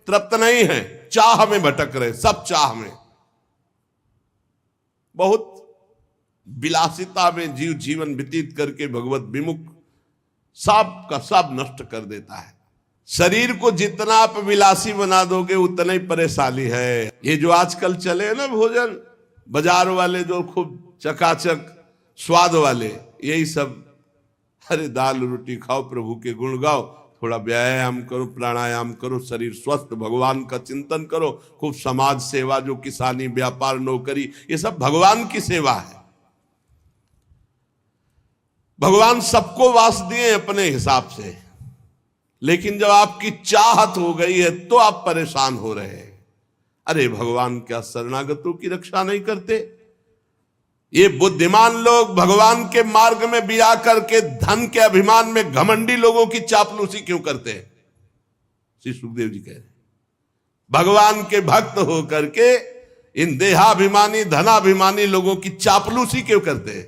तृप्त नहीं है, चाह में भटक रहे, सब चाह में। बहुत विलासिता में जीव जीवन व्यतीत करके भगवत विमुख सब का सब नष्ट कर देता है। शरीर को जितना आप विलासी बना दोगे उतना ही परेशानी है। ये जो आजकल चले हैं ना भोजन बाजार वाले, जो खूब चकाचक स्वाद वाले, यही सब। अरे दाल रोटी खाओ, प्रभु के गुण गाओ, थोड़ा व्यायाम करो, प्राणायाम करो, शरीर स्वस्थ, भगवान का चिंतन करो, खूब समाज सेवा, जो किसानी, व्यापार, नौकरी, ये सब भगवान की सेवा है। भगवान सबको वास दिए अपने हिसाब से, लेकिन जब आपकी चाहत हो गई है तो आप परेशान हो रहे हैं। अरे भगवान क्या शरणागतों की रक्षा नहीं करते? ये बुद्धिमान लोग भगवान के मार्ग में भी आकर के धन के अभिमान में घमंडी लोगों की चापलूसी क्यों करते हैं? श्री सुखदेव जी कह रहे हैं, भगवान के भक्त होकर के इन देहाभिमानी धनाभिमानी लोगों की चापलूसी क्यों करते हैं?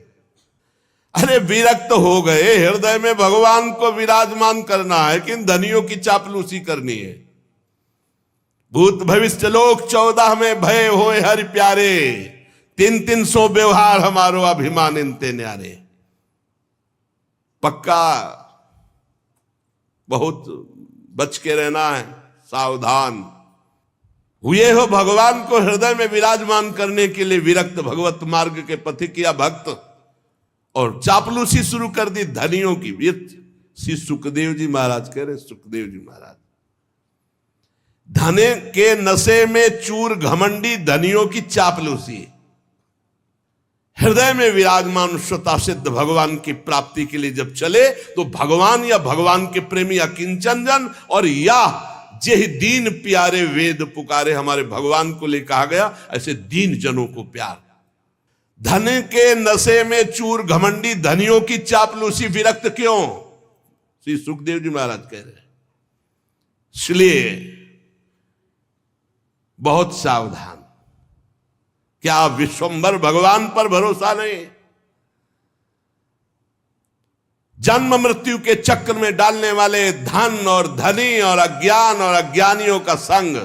अरे विरक्त हो गए, हृदय में भगवान को विराजमान करना है कि इन धनियों की चापलूसी करनी है। भूत भविष्य लोक 14 में भय होए हरि प्यारे, 300 व्यवहार हमारो अभिमान इनते न्यारे। पक्का बहुत बच के रहना है, सावधान। हुए हो भगवान को हृदय में विराजमान करने के लिए विरक्त, भगवत मार्ग के पथिक या भक्त, और चापलूसी शुरू कर दी धनियों की। ये श्री सुखदेव जी महाराज कह रहे, सुखदेव जी महाराज, धने के नशे में चूर घमंडी धनियों की चापलूसी। हृदय में विराजमान श्रोता सिद्ध भगवान की प्राप्ति के लिए जब चले तो भगवान या भगवान के प्रेमी अकिंचन जन, और या जेहि दीन प्यारे वेद पुकारे, हमारे भगवान को ले कहा गया, ऐसे दीन जनों को प्यार। धन के नशे में चूर घमंडी धनियों की चापलूसी, विरक्त क्यों? श्री सुखदेव जी महाराज कह रहे हैं, इसलिए बहुत सावधान। क्या विश्वंभर भगवान पर भरोसा नहीं? जन्म मृत्यु के चक्र में डालने वाले धन और धनी और अज्ञान और अज्ञानियों का संग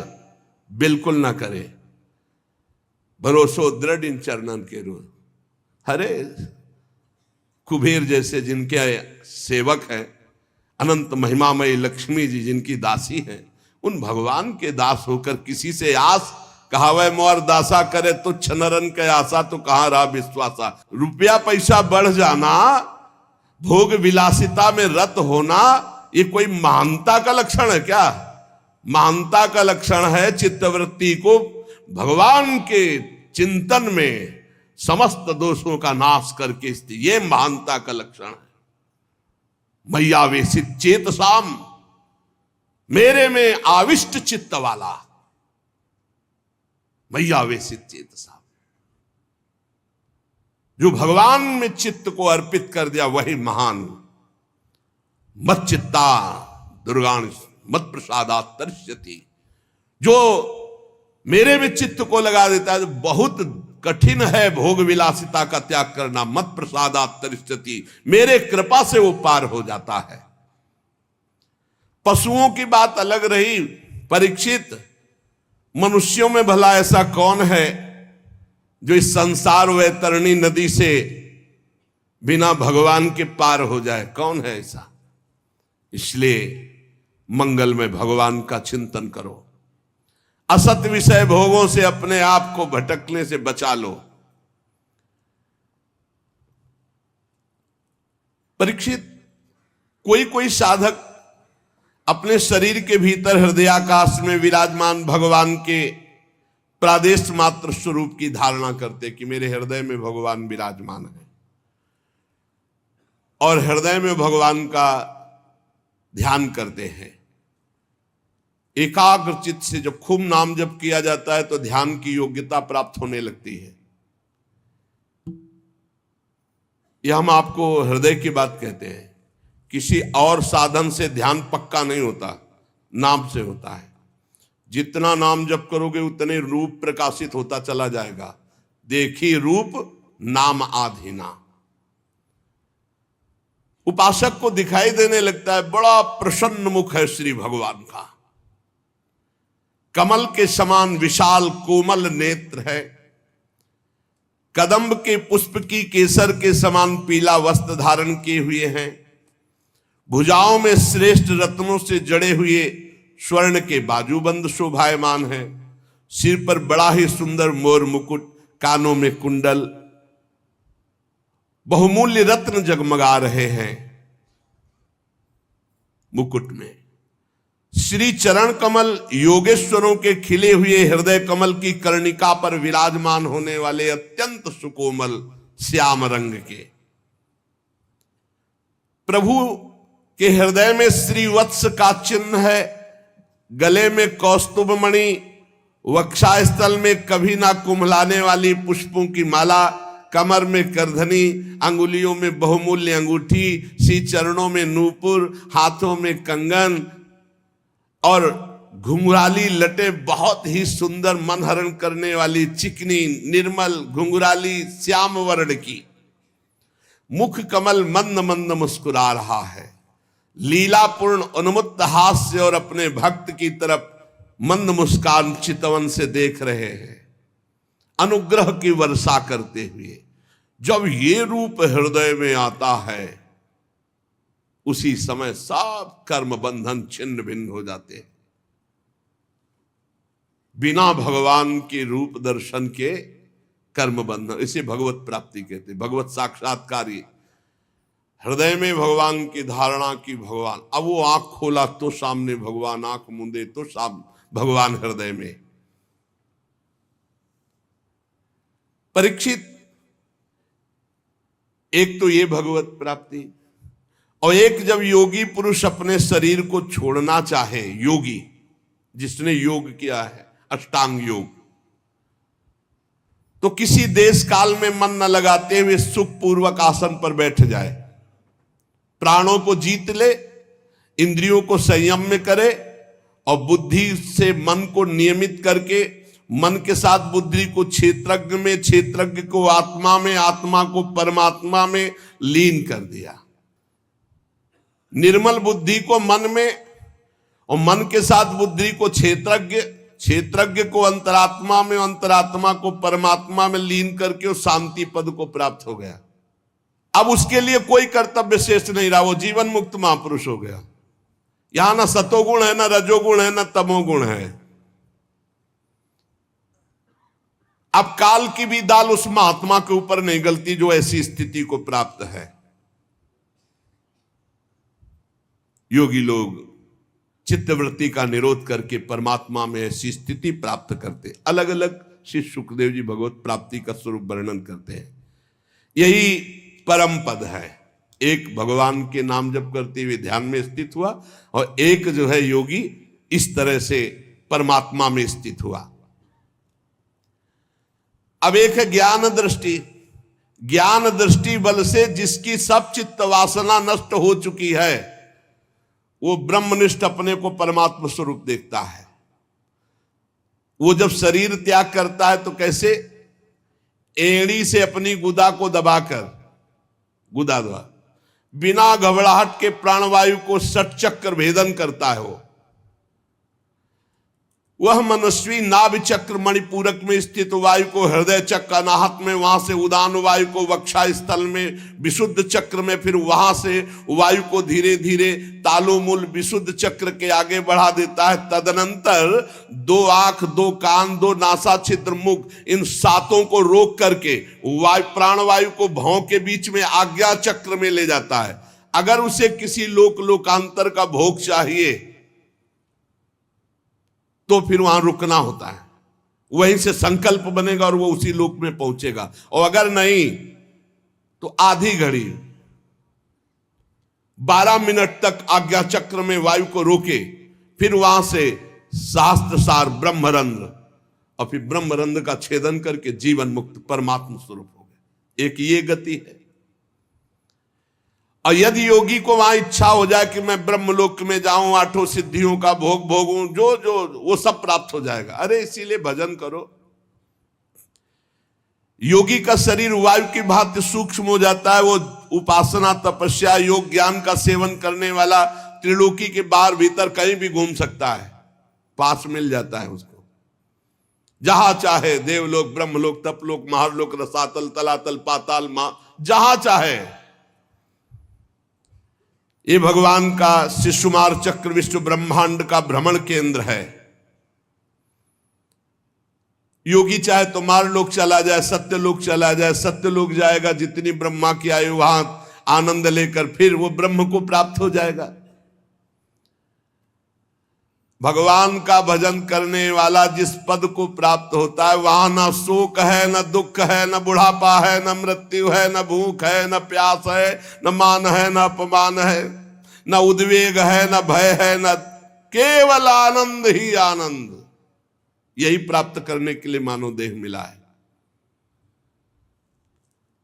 बिल्कुल ना करे। भरोसो दृढ़ इन चरणन के रू। अरे कुबेर जैसे जिनके सेवक हैं, अनंत महिमामयी लक्ष्मी जी जिनकी दासी हैं, उन भगवान के दास होकर किसी से आस, कहावै मोर दासा करे तुच्छ नरन के आशा, तो कहां रहा विश्वासा। रुपया पैसा बढ़ जाना, भोग विलासिता में रत होना, ये कोई महानता का लक्षण है क्या? महानता का लक्षण है चित्तवृत्ति को भगवान के चिंतन में समस्त दोषों का नाश करके, ये महानता का लक्षण है। मैयावेशित चेतसाम, मेरे में आविष्ट चित्त वाला, मैयावेशित चेतसाम, जो भगवान में चित्त को अर्पित कर दिया वही महान। मत चित्ता दुर्गाण मत प्रसादात् तरिष्यति, जो मेरे में चित्त को लगा देता है। बहुत कठिन है भोग विलासिता का त्याग करना। मत प्रसादात् तरिष्यति, मेरे कृपा से वो पार हो जाता है। पशुओं की बात अलग रही परीक्षित, मनुष्यों में भला ऐसा कौन है जो इस संसार वैतरणी नदी से बिना भगवान के पार हो जाए? कौन है ऐसा? इसलिए मंगल में भगवान का चिंतन करो, असत विषय भोगों से अपने आप को भटकने से बचा लो। परीक्षित, कोई कोई साधक अपने शरीर के भीतर हृदयाकाश में विराजमान भगवान के प्रादेश मात्र स्वरूप की धारणा करते कि मेरे हृदय में भगवान विराजमान है, और हृदय में भगवान का ध्यान करते हैं। एकाग्र चित्त से जब खूब नाम जप किया जाता है तो ध्यान की योग्यता प्राप्त होने लगती है। यह हम आपको हृदय की बात कहते हैं। किसी और साधन से ध्यान पक्का नहीं होता, नाम से होता है। जितना नाम जप करोगे उतने रूप प्रकाशित होता चला जाएगा। देखी रूप नाम आधीना। उपासक को दिखाई देने लगता है बड़ा प्रसन्न मुख है श्री भगवान का, कमल के समान विशाल कोमल नेत्र है, कदम्ब के पुष्प की केसर के समान पीला वस्त्र धारण किए हुए हैं, भुजाओं में श्रेष्ठ रत्नों से जड़े हुए स्वर्ण के बाजूबंद शोभायमान है। सिर पर बड़ा ही सुंदर मोर मुकुट, कानों में कुंडल, बहुमूल्य रत्न जगमगा रहे हैं मुकुट में। श्री चरण कमल योगेश्वरों के खिले हुए हृदय कमल की कर्णिका पर विराजमान होने वाले अत्यंत सुकोमल श्याम रंग के प्रभु के हृदय में श्रीवत्स का चिन्ह है। गले में कौस्तुभ मणि, वक्षास्थल में कभी ना कुम्हलाने वाली पुष्पों की माला, कमर में करधनी, अंगुलियों में बहुमूल्य अंगूठी, श्री चरणों में नूपुर, हाथों में कंगन और घुंघराली लटे, बहुत ही सुंदर मन हरण करने वाली चिकनी निर्मल घुंघराली श्याम वर्ण की। मुख कमल मंद मंद मुस्कुरा रहा है, लीलापूर्ण उन्मुक्त हास्य और अपने भक्त की तरफ मंद मुस्कान चितवन से देख रहे हैं, अनुग्रह की वर्षा करते हुए। जब ये रूप हृदय में आता है, उसी समय सब कर्म बंधन छिन्न भिन्न हो जाते हैं। बिना भगवान के रूप दर्शन के कर्म बंधन, इसे भगवत प्राप्ति कहते हैं, भगवत साक्षात्कारी। हृदय में भगवान की धारणा की भगवान, अब वो आंख खोला तो सामने भगवान, आंख मूंदे तो सामने भगवान हृदय में। परीक्षित, एक तो ये भगवत प्राप्ति, और एक जब योगी पुरुष अपने शरीर को छोड़ना चाहे, योगी जिसने योग किया है अष्टांग योग, तो किसी देश काल में मन न लगाते हुए सुखपूर्वक आसन पर बैठ जाए, प्राणों को जीत ले, इंद्रियों को संयम में करे और बुद्धि से मन को नियमित करके मन के साथ बुद्धि को क्षेत्रज्ञ में, क्षेत्रज्ञ को आत्मा में, आत्मा को परमात्मा में लीन कर दिया। निर्मल बुद्धि को मन में और मन के साथ बुद्धि को क्षेत्रज्ञ, क्षेत्रज्ञ को अंतरात्मा में, अंतरात्मा को परमात्मा में लीन करके उस शांति पद को प्राप्त हो गया। अब उसके लिए कोई कर्तव्य शेष नहीं रहा, वो जीवन मुक्त महापुरुष हो गया। यहां ना सतोगुण है, ना रजोगुण है, ना तमोगुण है। अब काल की भी दाल उस महात्मा के ऊपर नहीं गलती जो ऐसी स्थिति को प्राप्त है। योगी लोग चित्तवृत्ति का निरोध करके परमात्मा में ऐसी स्थिति प्राप्त करते। अलग अलग श्री सुखदेव जी भगवत प्राप्ति का स्वरूप वर्णन करते हैं। यही परम पद है। एक भगवान के नाम जप करते हुए ध्यान में स्थित हुआ, और एक जो है योगी इस तरह से परमात्मा में स्थित हुआ। अब एक है ज्ञान दृष्टि। ज्ञान दृष्टि बल से जिसकी सब चित्त वासना नष्ट हो चुकी है, वो ब्रह्मनिष्ठ अपने को परमात्मा स्वरूप देखता है। वो जब शरीर त्याग करता है तो कैसे, एड़ी से अपनी गुदा को दबाकर, गुदा द्वारा बिना घबराहट के प्राणवायु को सट चक्र भेदन करता है। वह मनस्वी नाभि चक्र मणिपूरक में स्थित वायु को हृदय चक्र अनाहत में, वहां से उदान वायु को वक्षा स्थल में विशुद्ध चक्र में, फिर वहां से वायु को धीरे धीरे तालुमूल विशुद्ध चक्र के आगे बढ़ा देता है। तदनंतर दो आंख, दो कान, दो नासा छिद्र, मुख, इन सातों को रोक करके वायु प्राणवायु को भौं के बीच में आज्ञा चक्र में ले जाता है। अगर उसे किसी लोकांतर का भोग चाहिए तो फिर वहां रुकना होता है, वहीं से संकल्प बनेगा और वो उसी लोक में पहुंचेगा। और अगर नहीं तो आधी घड़ी 12 मिनट तक आज्ञा चक्र में वायु को रोके, फिर वहां से शास्त्र सार ब्रह्मरंध्र, और फिर ब्रह्मरंध्र का छेदन करके जीवन मुक्त परमात्मा स्वरूप हो गए। एक ये गति है। और यदि योगी को वहां इच्छा हो जाए कि मैं ब्रह्मलोक में जाऊं, आठों सिद्धियों का भोग भोगूं, जो वो सब प्राप्त हो जाएगा। अरे इसीलिए भजन करो। योगी का शरीर वायु की भांति सूक्ष्म हो जाता है। वो उपासना, तपस्या, योग, ज्ञान का सेवन करने वाला त्रिलोकी के बाहर भीतर कहीं भी घूम सकता है, पास मिल जाता है उसको। जहां चाहे, देवलोक, ब्रह्मलोक, तपलोक, महारलोक, रसातल, तलातल, पाताल, जहां चाहे। ये भगवान का शिशुमार चक्र विश्व ब्रह्मांड का भ्रमण केंद्र है। योगी चाहे तो मार लोक चला जाए, सत्य लोक चला जाए, सत्य लोक जाएगा, जितनी ब्रह्मा की आयु वहां आनंद लेकर फिर वो ब्रह्म को प्राप्त हो जाएगा। भगवान का भजन करने वाला जिस पद को प्राप्त होता है वहां ना शोक है, न दुख है, न बुढ़ापा है, न मृत्यु है, न भूख है, न प्यास है, न मान है, न अपमान है, न उद्वेग है, न भय है, न केवल आनंद ही आनंद। यही प्राप्त करने के लिए मानव देह मिला है।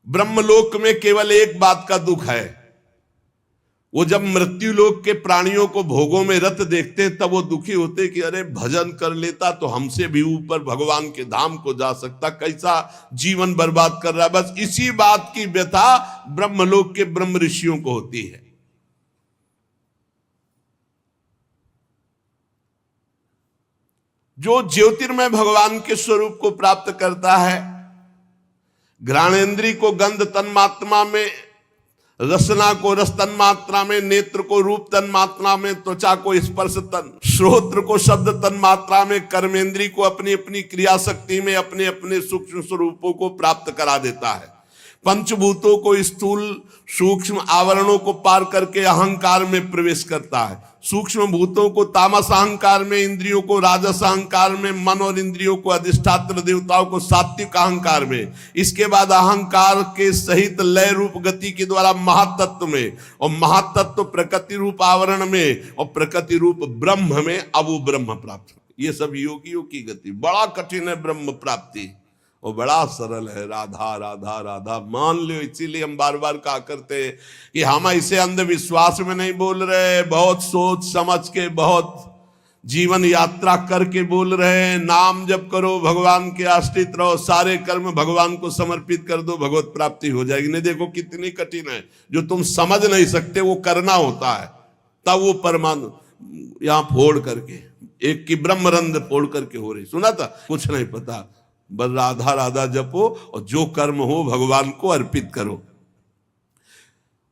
ब्रह्मलोक में केवल एक बात का दुख है, वो जब मृत्यु लोक के प्राणियों को भोगों में रत देखते तब वो दुखी होते कि अरे भजन कर लेता तो हमसे भी ऊपर भगवान के धाम को जा सकता, कैसा जीवन बर्बाद कर रहा है। बस इसी बात की व्यथा ब्रह्मलोक के ब्रह्म ऋषियों को होती है। जो ज्योतिर्मय भगवान के स्वरूप को प्राप्त करता है, घ्राणेन्द्री को गंध तन्मात्रा में, रसना को रस तन्मात्रा में, नेत्र को रूप तन्मात्रा में, त्वचा को स्पर्श तन, श्रोत्र को शब्द तन्मात्रा में, कर्मेंद्री को अपनी अपनी क्रिया शक्ति में अपने अपने सूक्ष्म स्वरूपों को प्राप्त करा देता है। पंचभूतों को स्थूल सूक्ष्म आवरणों को पार करके अहंकार में प्रवेश करता है। सूक्ष्म भूतों को तामस अहंकार में, इंद्रियों को राजस अहंकार में, मन और इंद्रियों को अधिष्ठात्र देवताओं को सात्विक अहंकार में, इसके बाद अहंकार के सहित लय रूप गति के द्वारा महातत्व में, और महातत्व प्रकृति रूप आवरण में, और प्रकृति रूप ब्रह्म में। अब वो ब्रह्म प्राप्त। ये सब योगियों की गति। बड़ा कठिन है ब्रह्म प्राप्ति, वो बड़ा सरल है। राधा राधा राधा मान लो। इसीलिए हम बार बार कहा करते हैं कि हम इसे अंधविश्वास में नहीं बोल रहे, बहुत सोच समझ के, बहुत जीवन यात्रा करके बोल रहे हैं। नाम जप करो, भगवान के आश्रित रहो, सारे कर्म भगवान को समर्पित कर दो, भगवत प्राप्ति हो जाएगी। नहीं, देखो कितनी कठिन है। जो तुम समझ नहीं सकते वो करना होता है, तब वो परमाणु यहां फोड़ करके, एक की ब्रह्मरंध्र फोड़ करके हो रही। सुना था? कुछ नहीं पता, बस राधा राधा जपो और जो कर्म हो भगवान को अर्पित करो।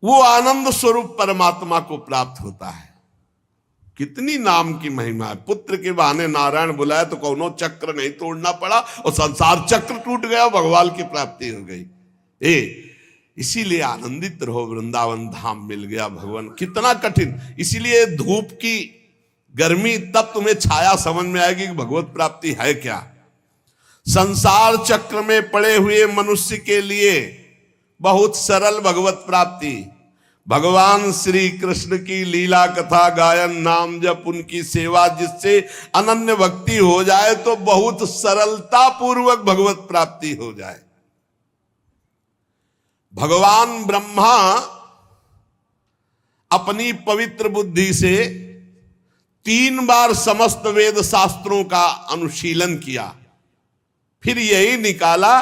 वो आनंद स्वरूप परमात्मा को प्राप्त होता है। कितनी नाम की महिमा है। पुत्र के बहाने नारायण बुलाया तो कौनो चक्र नहीं तोड़ना पड़ा और संसार चक्र टूट गया, भगवान की प्राप्ति हो गई। इसीलिए आनंदित रहो, वृंदावन धाम मिल गया भगवान। कितना कठिन। इसीलिए धूप की गर्मी तब तुम्हें छाया समझ में आएगी कि भगवत प्राप्ति है क्या। संसार चक्र में पड़े हुए मनुष्य के लिए बहुत सरल भगवत प्राप्ति। भगवान श्री कृष्ण की लीला कथा गायन, नाम जप, उनकी सेवा, जिससे अनन्य भक्ति हो जाए तो बहुत सरलता पूर्वक भगवत प्राप्ति हो जाए। भगवान ब्रह्मा अपनी पवित्र बुद्धि से 3 बार समस्त वेद शास्त्रों का अनुशीलन किया, फिर यही निकाला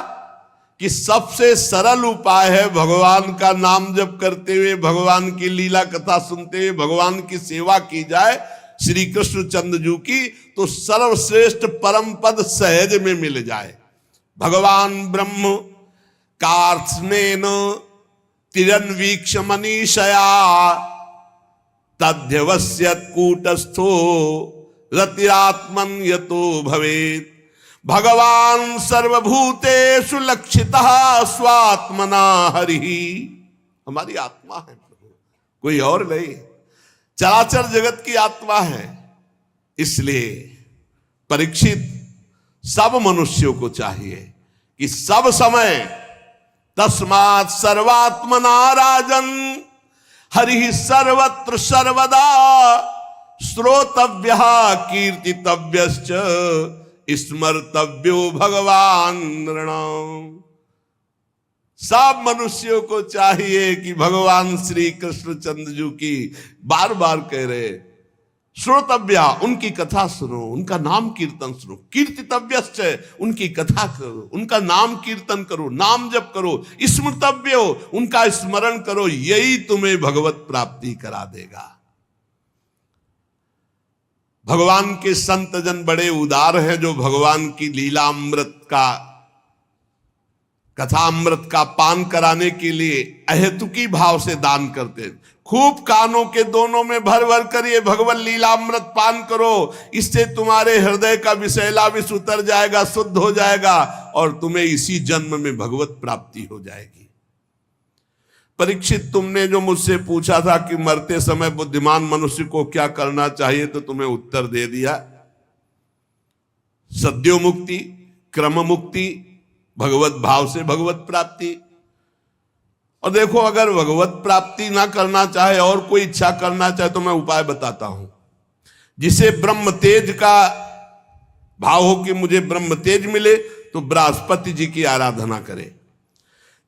कि सबसे सरल उपाय है भगवान का नाम जप करते हुए, भगवान की लीला कथा सुनते हुए भगवान की सेवा की जाए श्री कृष्ण चंद्रजू की, तो सर्वश्रेष्ठ परम पद सहज में मिल जाए। भगवान ब्रह्म कार्त्स्नेन तिरन्वीक्ष मनीषया तद्यवस्यत् कूटस्थो रतिरात्मन यतो भवेत्। भगवान सर्वभूतेषु लक्षितः स्वात्मना हरि। हमारी आत्मा है प्रभु, कोई और नहीं। चराचर जगत की आत्मा है। इसलिए परीक्षित सब मनुष्यों को चाहिए कि सब समय तस्मात् सर्वात्मना राजन हरि सर्वत्र सर्वदा श्रोतव्यः कीर्तितव्यश्च स्मर्तव्यो भगवान नृणाम। सब मनुष्यों को चाहिए कि भगवान श्री कृष्ण चंद्रजू की, बार बार कह रहे, श्रोतव्या, उनकी कथा सुनो, उनका नाम कीर्तन सुनो। कीर्तितव्यश्च, उनकी कथा करो, उनका नाम कीर्तन करो, नाम जप करो। स्मृतव्यो, उनका स्मरण करो। यही तुम्हें भगवत प्राप्ति करा देगा। भगवान के संत जन बड़े उदार हैं, जो भगवान की लीलामृत का कथामृत का पान कराने के लिए अहेतुकी भाव से दान करते हैं। खूब कानों के दोनों में भर भर कर ये भगवत लीलामृत पान करो, इससे तुम्हारे हृदय का विषैला विष उतर जाएगा, शुद्ध हो जाएगा और तुम्हें इसी जन्म में भगवत प्राप्ति हो जाएगी। परीक्षित, तुमने जो मुझसे पूछा था कि मरते समय बुद्धिमान मनुष्य को क्या करना चाहिए, तो तुम्हें उत्तर दे दिया। सद्यो मुक्ति, क्रम मुक्ति, भगवत भाव से भगवत प्राप्ति। और देखो, अगर भगवत प्राप्ति ना करना चाहे और कोई इच्छा करना चाहे तो मैं उपाय बताता हूं। जिसे ब्रह्म तेज का भाव हो कि मुझे ब्रह्म तेज मिले, तो बृहस्पति जी की आराधना करे।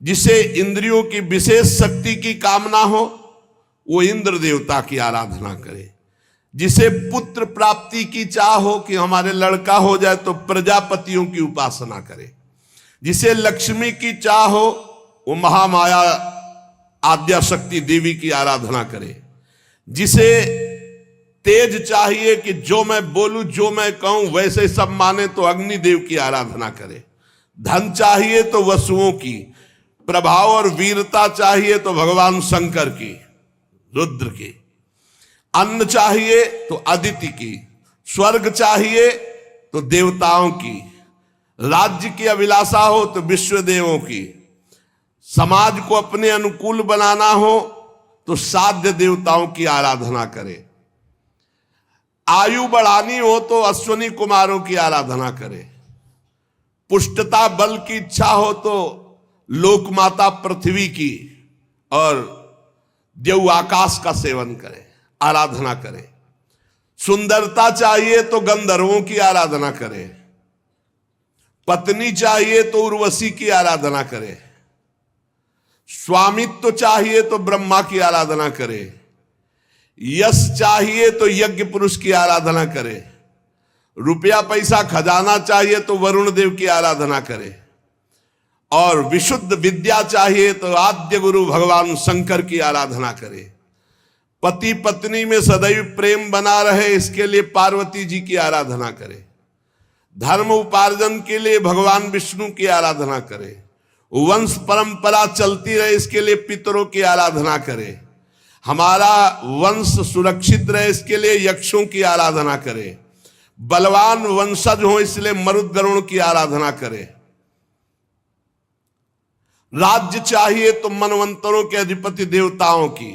जिसे इंद्रियों की विशेष शक्ति की कामना हो, वो इंद्र देवता की आराधना करे। जिसे पुत्र प्राप्ति की चाह हो कि हमारे लड़का हो जाए, तो प्रजापतियों की उपासना करे। जिसे लक्ष्मी की चाह हो, वो महामाया आद्या शक्ति देवी की आराधना करे। जिसे तेज चाहिए कि जो मैं बोलूं, जो मैं कहूं वैसे सब माने, तो अग्निदेव की आराधना करे। धन चाहिए तो वसुओं की, प्रभाव और वीरता चाहिए तो भगवान शंकर की, रुद्र की। अन्न चाहिए तो अदिति की, स्वर्ग चाहिए तो देवताओं की, राज्य की अभिलाषा हो तो विश्वदेवों की, समाज को अपने अनुकूल बनाना हो तो साध्य देवताओं की आराधना करे। आयु बढ़ानी हो तो अश्वनी कुमारों की आराधना करे। पुष्टता बल की इच्छा हो तो लोकमाता पृथ्वी की और देव आकाश का सेवन करे, आराधना करे। सुंदरता चाहिए तो गंधर्वों की आराधना करे। पत्नी चाहिए तो उर्वशी की आराधना करे। स्वामित्व चाहिए तो ब्रह्मा की आराधना करे। यश चाहिए तो यज्ञ पुरुष की आराधना करे। रुपया पैसा खजाना चाहिए तो वरुण देव की आराधना करे। और विशुद्ध विद्या चाहिए तो आद्य गुरु भगवान शंकर की आराधना करे। पति पत्नी में सदैव प्रेम बना रहे, इसके लिए पार्वती जी की आराधना करे। धर्म उपार्जन के लिए भगवान विष्णु की आराधना करे। वंश परंपरा चलती रहे, इसके लिए पितरों की आराधना करे। हमारा वंश सुरक्षित रहे, इसके लिए यक्षों की आराधना करे। बलवान वंशज हो, इसलिए मरुद गरुण की आराधना करे। राज्य चाहिए तो मनवंतरों के अधिपति देवताओं की।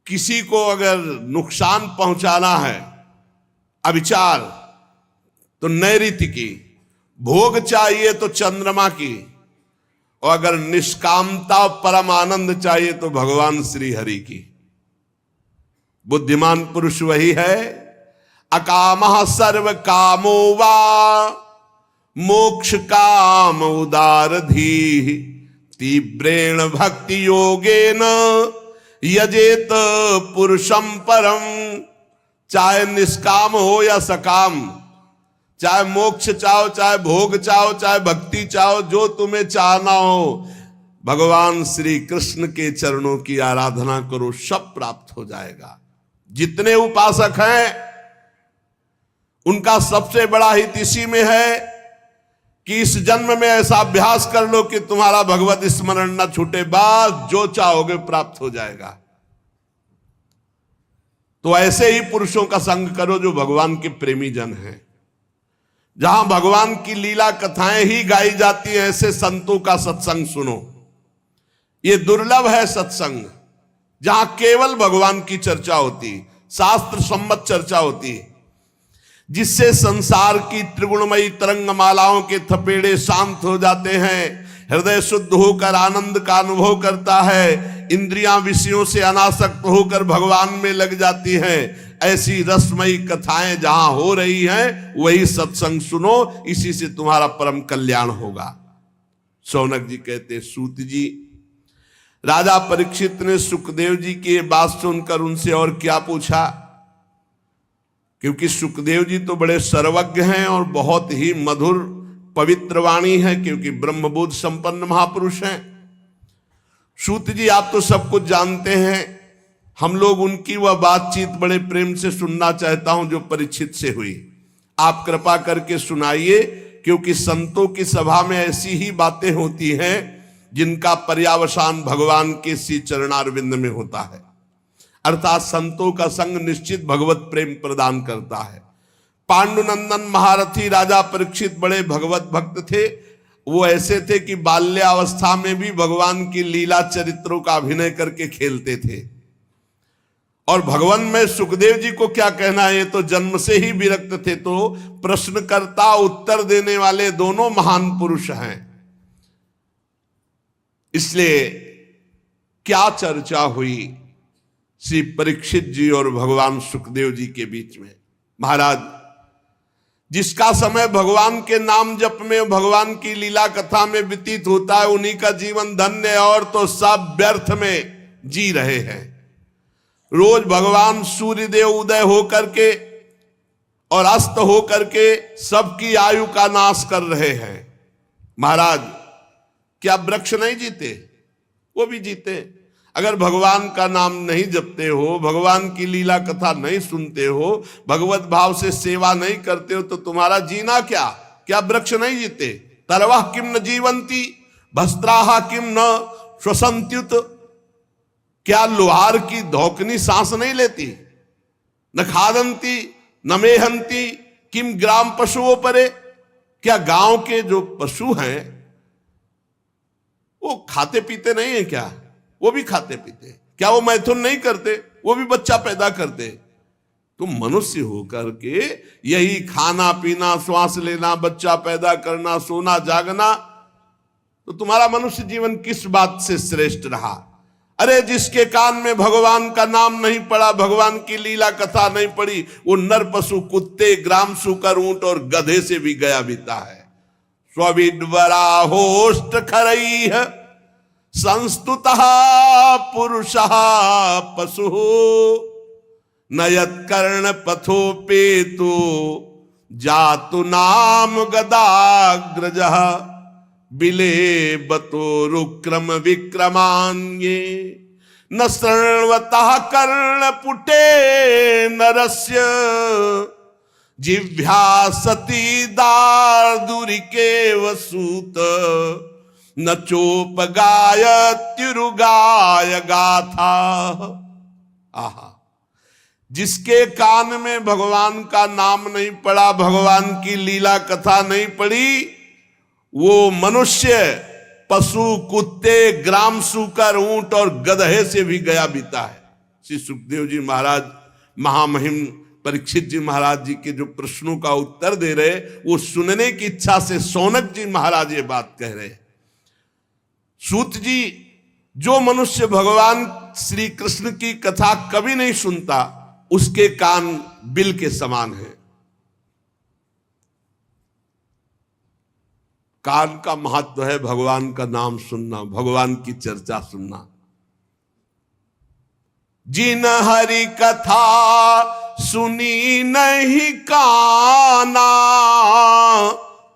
किसी को अगर नुकसान पहुंचाना है, अविचार, तो नैऋत्य की। भोग चाहिए तो चंद्रमा की। और अगर निष्कामता और परम आनंद चाहिए तो भगवान श्री हरि की। बुद्धिमान पुरुष वही है। अकामः सर्व कामो वा मोक्ष काम उदारधी तीव्रेण भक्ति योगेन यजेत पुरुषम परम। चाहे निष्काम हो या सकाम, चाहे मोक्ष चाहो, चाहे भोग चाहो, चाहे भक्ति चाहो, जो तुम्हें चाहना हो, भगवान श्री कृष्ण के चरणों की आराधना करो, सब प्राप्त हो जाएगा। जितने उपासक हैं उनका सबसे बड़ा हित इसी में है कि इस जन्म में ऐसा अभ्यास कर लो कि तुम्हारा भगवत स्मरण न छूटे, बस जो चाहोगे प्राप्त हो जाएगा। तो ऐसे ही पुरुषों का संग करो जो भगवान के प्रेमी जन हैं। जहां भगवान की लीला कथाएं ही गाई जाती हैं, ऐसे संतों का सत्संग सुनो। ये दुर्लभ है सत्संग, जहां केवल भगवान की चर्चा होती, शास्त्र सम्मत चर्चा होती, जिससे संसार की त्रिगुणमयी तरंगमालाओं के थपेड़े शांत हो जाते हैं। हृदय शुद्ध होकर आनंद का अनुभव करता है। इंद्रियां विषयों से अनासक्त होकर भगवान में लग जाती हैं। ऐसी रसमयी कथाएं जहां हो रही हैं, वही सत्संग सुनो, इसी से तुम्हारा परम कल्याण होगा। शौनक जी कहते, सूत जी, राजा परीक्षित ने सुखदेव जी की बात सुनकर उनसे और क्या पूछा, क्योंकि सुखदेव जी तो बड़े सर्वज्ञ हैं और बहुत ही मधुर पवित्र वाणी है, क्योंकि ब्रह्मबोध संपन्न महापुरुष हैं। सूत जी, आप तो सब कुछ जानते हैं, हम लोग उनकी वह बातचीत बड़े प्रेम से सुनना चाहता हूं जो परीक्षित से हुई। आप कृपा करके सुनाइए क्योंकि संतों की सभा में ऐसी ही बातें होती हैं जिनका पर्यावसान भगवान के श्री चरणारविंद में होता है। अर्थात संतों का संग निश्चित भगवत प्रेम प्रदान करता है। पांडुनंदन महारथी राजा परीक्षित बड़े भगवत भक्त थे। वो ऐसे थे कि बाल्यावस्था में भी भगवान की लीला चरित्रों का अभिनय करके खेलते थे। और भगवान में सुखदेव जी को क्या कहना है, ये तो जन्म से ही विरक्त थे। तो प्रश्नकर्ता उत्तर देने वाले दोनों महान पुरुष हैं। इसलिए क्या चर्चा हुई श्री परीक्षित जी और भगवान सुखदेव जी के बीच में। महाराज, जिसका समय भगवान के नाम जप में, भगवान की लीला कथा में व्यतीत होता है, उन्हीं का जीवन धन्य है। और तो सब व्यर्थ में जी रहे हैं। रोज भगवान सूर्यदेव उदय होकर के और अस्त होकर के सबकी आयु का नाश कर रहे हैं। महाराज, क्या वृक्ष नहीं जीते? वो भी जीते। अगर भगवान का नाम नहीं जपते हो, भगवान की लीला कथा नहीं सुनते हो, भगवत भाव से सेवा नहीं करते हो, तो तुम्हारा जीना क्या? क्या वृक्ष नहीं जीते? तरवाह किम न जीवंती भस्त्राहा किम न श्वसंत्युत। क्या लोहार की धौकनी सांस नहीं लेती? न खादंती न मेहंती किम ग्राम पशुओं परे। क्या गांव के जो पशु हैं वो खाते पीते नहीं है क्या? वो भी खाते पीते। क्या वो मैथुन नहीं करते? वो भी बच्चा पैदा करते। तुम मनुष्य होकर के यही खाना पीना, श्वास लेना, बच्चा पैदा करना, सोना जागना, तो तुम्हारा मनुष्य जीवन किस बात से श्रेष्ठ रहा? अरे जिसके कान में भगवान का नाम नहीं पड़ा, भगवान की लीला कथा नहीं पड़ी, वो नर पशु, कुत्ते, ग्राम सूकर, ऊंट और गधे से भी गया बीता है। स्विडवरा होस्ट खरई संस्तुतः पुरुषः पशु नयत कर्ण पथोपेतु जातु नाम गदाग्रजः बिले बतो रुक्रम विक्रमान्ये न शृण्वतः कर्ण पुटे नरस्य जिह्वा सती दार्दुरिके वसूत न चोपगाय तिरुगाय गाथा। आहा, जिसके कान में भगवान का नाम नहीं पड़ा, भगवान की लीला कथा नहीं पड़ी, वो मनुष्य पशु, कुत्ते, ग्राम सूकर, ऊंट और गधे से भी गया बीता है। श्री सुखदेव जी महाराज महामहिम परीक्षित जी महाराज जी के जो प्रश्नों का उत्तर दे रहे, वो सुनने की इच्छा से सौनक जी महाराज ये बात कह रहे। सूत जी, जो मनुष्य भगवान श्री कृष्ण की कथा कभी नहीं सुनता, उसके कान बिल के समान है। कान का महत्व है भगवान का नाम सुनना, भगवान की चर्चा सुनना। जिन हरि कथा सुनी नहीं काना,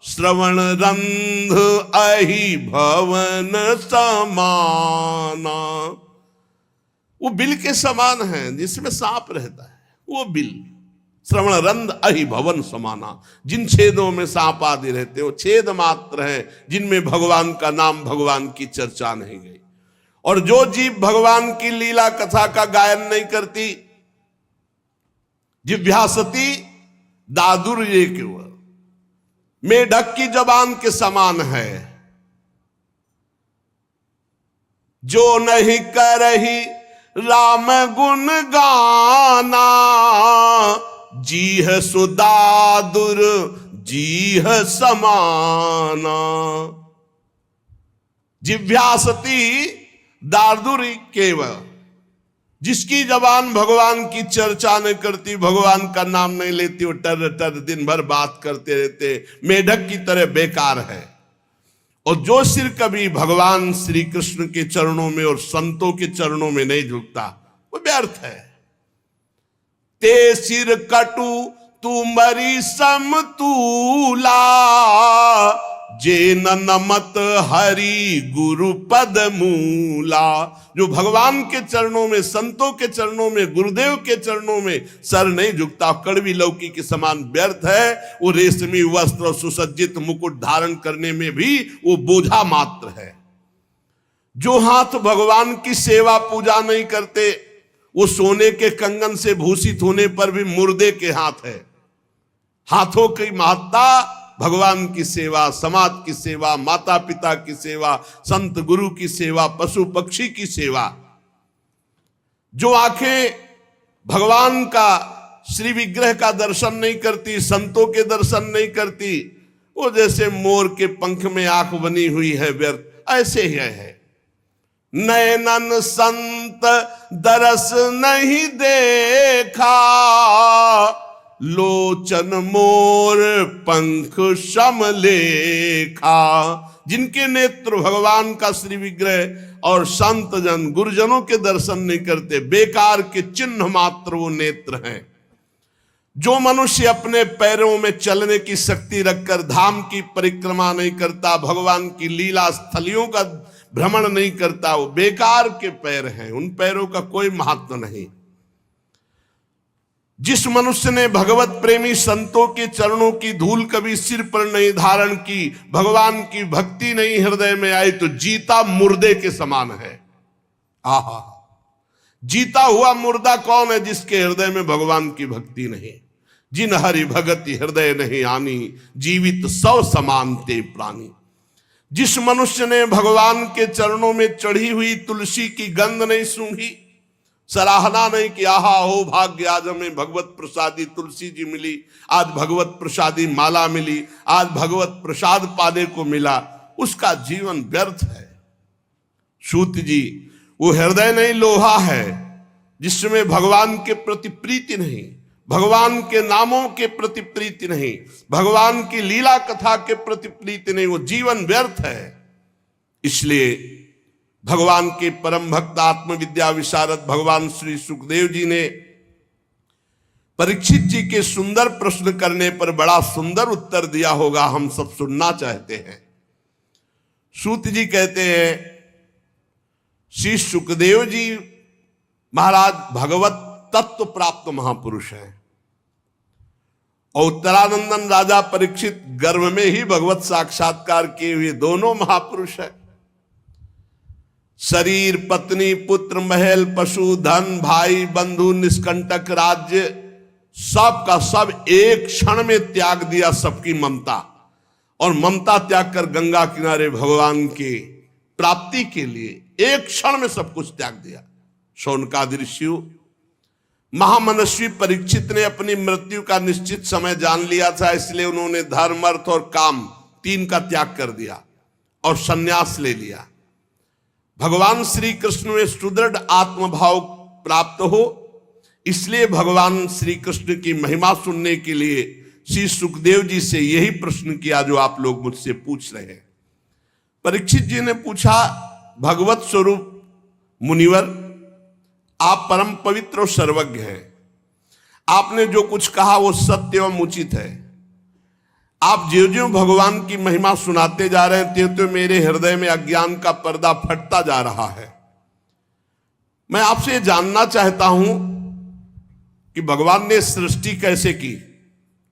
श्रवण रंध अहि भवन समाना। वो बिल के समान है जिसमें सांप रहता है, वो बिल। श्रवण रंध अहि भवन समाना, जिन छेदों में सांप आदि रहते हो, छेद मात्र है जिनमें भगवान का नाम, भगवान की चर्चा नहीं गई। और जो जीव भगवान की लीला कथा का गायन नहीं करती, जिह्वा सती दादुर्य केवल, मेढक की जबान के समान है। जो नहीं करही राम गुण गाना, जीह सुदादुर जीह समाना। जिह्वा सती दादुर्य केवल, जिसकी जबान भगवान की चर्चा नहीं करती, भगवान का नाम नहीं लेती, वो टर टर दिन भर बात करते रहते, मेढक की तरह बेकार है। और जो सिर कभी भगवान श्री कृष्ण के चरणों में और संतों के चरणों में नहीं झुकता, वो व्यर्थ है। ते सिर कटु तुमरी समतूला, जे न नमत हरि गुरु पद मूला। जो भगवान के चरणों में, संतों के चरणों में, गुरुदेव के चरणों में सर नहीं झुकता, कड़वी लौकी के समान व्यर्थ है। वो रेशमी वस्त्र और सुसज्जित मुकुट धारण करने में भी वो बोझा मात्र है। जो हाथ भगवान की सेवा पूजा नहीं करते, वो सोने के कंगन से भूषित होने पर भी मुर्दे के हाथ है। हाथों की महत्ता भगवान की सेवा, समाज की सेवा, माता पिता की सेवा, संत गुरु की सेवा, पशु पक्षी की सेवा। जो आंखें भगवान का, श्री विग्रह का दर्शन नहीं करती, संतों के दर्शन नहीं करती, वो जैसे मोर के पंख में आंख बनी हुई है, व्यर्थ ऐसे ही है। नैनन संत दरस नहीं देखा, लोचन मोर पंख सम लेखा। जिनके नेत्र भगवान का श्री विग्रह और संत जन, गुरुजनों के दर्शन नहीं करते, बेकार के चिन्ह मात्र वो नेत्र हैं। जो मनुष्य अपने पैरों में चलने की शक्ति रखकर धाम की परिक्रमा नहीं करता, भगवान की लीला स्थलियों का भ्रमण नहीं करता, वो बेकार के पैर हैं, उन पैरों का कोई महत्व नहीं। जिस मनुष्य ने भगवत प्रेमी संतों के चरणों की धूल कभी सिर पर नहीं धारण की, भगवान की भक्ति नहीं हृदय में आई, तो जीता मुर्दे के समान है। आहा, जीता हुआ मुर्दा कौन है? जिसके हृदय में भगवान की भक्ति नहीं। जिन हरि भगति हृदय नहीं आनी, जीवित सौ समान ते प्राणी। जिस मनुष्य ने भगवान के चरणों में चढ़ी हुई तुलसी की गंध नहीं सूंघी, सराहना नहीं कि आहा हो भाग्य, आज हमें भगवत प्रसादी तुलसी जी मिली, आज भगवत प्रसादी माला मिली, आज भगवत प्रसाद पाने को मिला, उसका जीवन व्यर्थ है। सूत जी, वो हृदय नहीं लोहा है जिसमें भगवान के प्रति प्रीति नहीं, भगवान के नामों के प्रति प्रीति नहीं, भगवान की लीला कथा के प्रति प्रीति नहीं, वो जीवन व्यर्थ है। इसलिए भगवान के परम भक्त आत्मविद्या विशारद भगवान श्री सुखदेव जी ने परीक्षित जी के सुंदर प्रश्न करने पर बड़ा सुंदर उत्तर दिया होगा, हम सब सुनना चाहते हैं। सूत जी कहते हैं, श्री सुखदेव जी महाराज भगवत तत्व प्राप्त महापुरुष हैं और उत्तरानंदन राजा परीक्षित गर्भ में ही भगवत साक्षात्कार किए हुए दोनों महापुरुष हैं। शरीर, पत्नी, पुत्र, महल, पशु, धन, भाई, बंधु, निष्कंटक राज्य, सब का सब एक क्षण में त्याग दिया, सबकी ममता, और ममता त्याग कर गंगा किनारे भगवान की प्राप्ति के लिए एक क्षण में सब कुछ त्याग दिया। शौनकादि ऋषि, महामनस्वी परीक्षित ने अपनी मृत्यु का निश्चित समय जान लिया था, इसलिए उन्होंने धर्म, अर्थ और काम तीन का त्याग कर दिया और संन्यास ले लिया। भगवान श्री कृष्ण में सुदृढ़ आत्मभाव प्राप्त हो, इसलिए भगवान श्री कृष्ण की महिमा सुनने के लिए श्री सुखदेव जी से यही प्रश्न किया जो आप लोग मुझसे पूछ रहे हैं। परीक्षित जी ने पूछा, भगवत स्वरूप मुनिवर, आप परम पवित्र और सर्वज्ञ हैं, आपने जो कुछ कहा वो सत्य एवं उचित है। आप ज्यों ज्यों भगवान की महिमा सुनाते जा रहे हैं, त्यों त्यों मेरे हृदय में अज्ञान का पर्दा फटता जा रहा है। मैं आपसे जानना चाहता हूं कि भगवान ने सृष्टि कैसे की।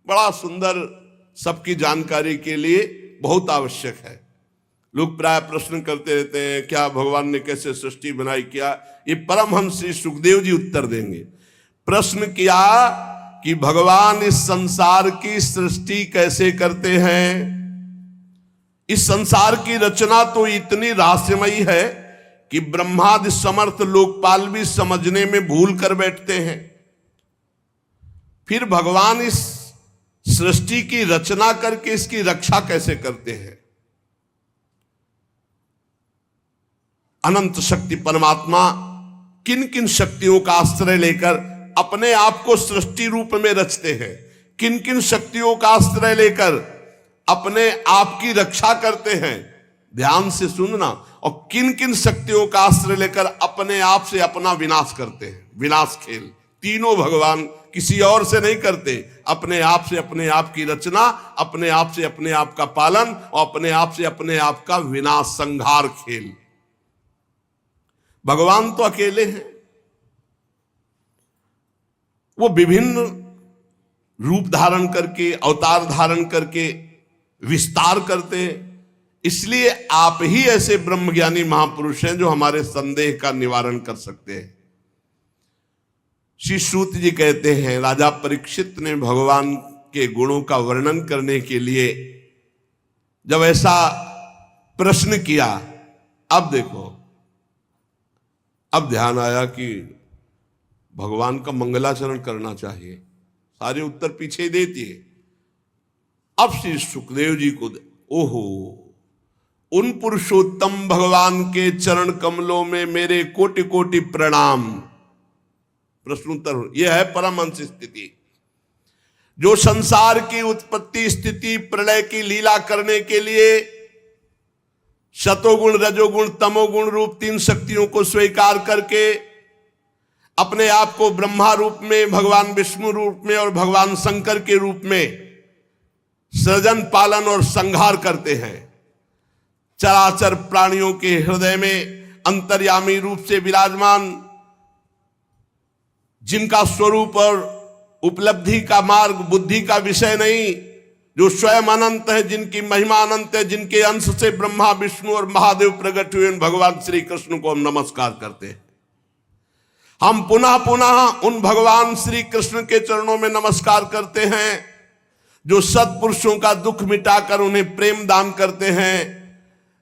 बड़ा सुंदर, सबकी जानकारी के लिए बहुत आवश्यक है। लोग प्राय प्रश्न करते रहते हैं, क्या भगवान ने कैसे सृष्टि बनाई, क्या? ये परमहंस श्री सुखदेव जी उत्तर देंगे। प्रश्न किया कि भगवान इस संसार की सृष्टि कैसे करते हैं। इस संसार की रचना तो इतनी रहस्यमयी है कि ब्रह्मादि समर्थ लोकपाल भी समझने में भूल कर बैठते हैं। फिर भगवान इस सृष्टि की रचना करके इसकी रक्षा कैसे करते हैं। अनंत शक्ति परमात्मा किन किन शक्तियों का आश्रय लेकर अपने आप को सृष्टि रूप में रचते हैं, किन किन शक्तियों का आश्रय लेकर अपने आप की रक्षा करते हैं, ध्यान से सुनना, और किन किन शक्तियों का आश्रय लेकर अपने आप से अपना विनाश करते हैं। विनाश खेल तीनों भगवान किसी और से नहीं करते, अपने आप से अपने आप की रचना, अपने आप से अपने आप का पालन और अपने आप से अपने आप का विनाश संहार खेल। भगवान तो अकेले हैं, वो विभिन्न रूप धारण करके, अवतार धारण करके विस्तार करते हैं। इसलिए आप ही ऐसे ब्रह्मज्ञानी महापुरुष हैं जो हमारे संदेह का निवारण कर सकते हैं। श्री सूत जी कहते हैं, राजा परीक्षित ने भगवान के गुणों का वर्णन करने के लिए जब ऐसा प्रश्न किया, अब देखो, अब ध्यान आया कि भगवान का मंगलाचरण करना चाहिए। सारे उत्तर पीछे देती है। अब श्री सुखदेव जी को, ओहो, उन पुरुषोत्तम भगवान के चरण कमलों में मेरे कोटि कोटि प्रणाम। प्रश्नोत्तर, यह है परमहंस स्थिति, जो संसार की उत्पत्ति स्थिति प्रलय की लीला करने के लिए सतोगुण रजोगुण तमोगुण रूप तीन शक्तियों को स्वीकार करके अपने आप को ब्रह्मा रूप में, भगवान विष्णु रूप में और भगवान शंकर के रूप में सृजन पालन और संहार करते हैं। चराचर प्राणियों के हृदय में अंतर्यामी रूप से विराजमान, जिनका स्वरूप और उपलब्धि का मार्ग बुद्धि का विषय नहीं, जो स्वयं अनंत है, जिनकी महिमा अनंत है, जिनके अंश से ब्रह्मा विष्णु और महादेव प्रकट हुए, भगवान श्री कृष्ण को हम नमस्कार करते हैं। हम पुनः पुनः उन भगवान श्री कृष्ण के चरणों में नमस्कार करते हैं जो सत्पुरुषों का दुख मिटाकर उन्हें प्रेम दान करते हैं,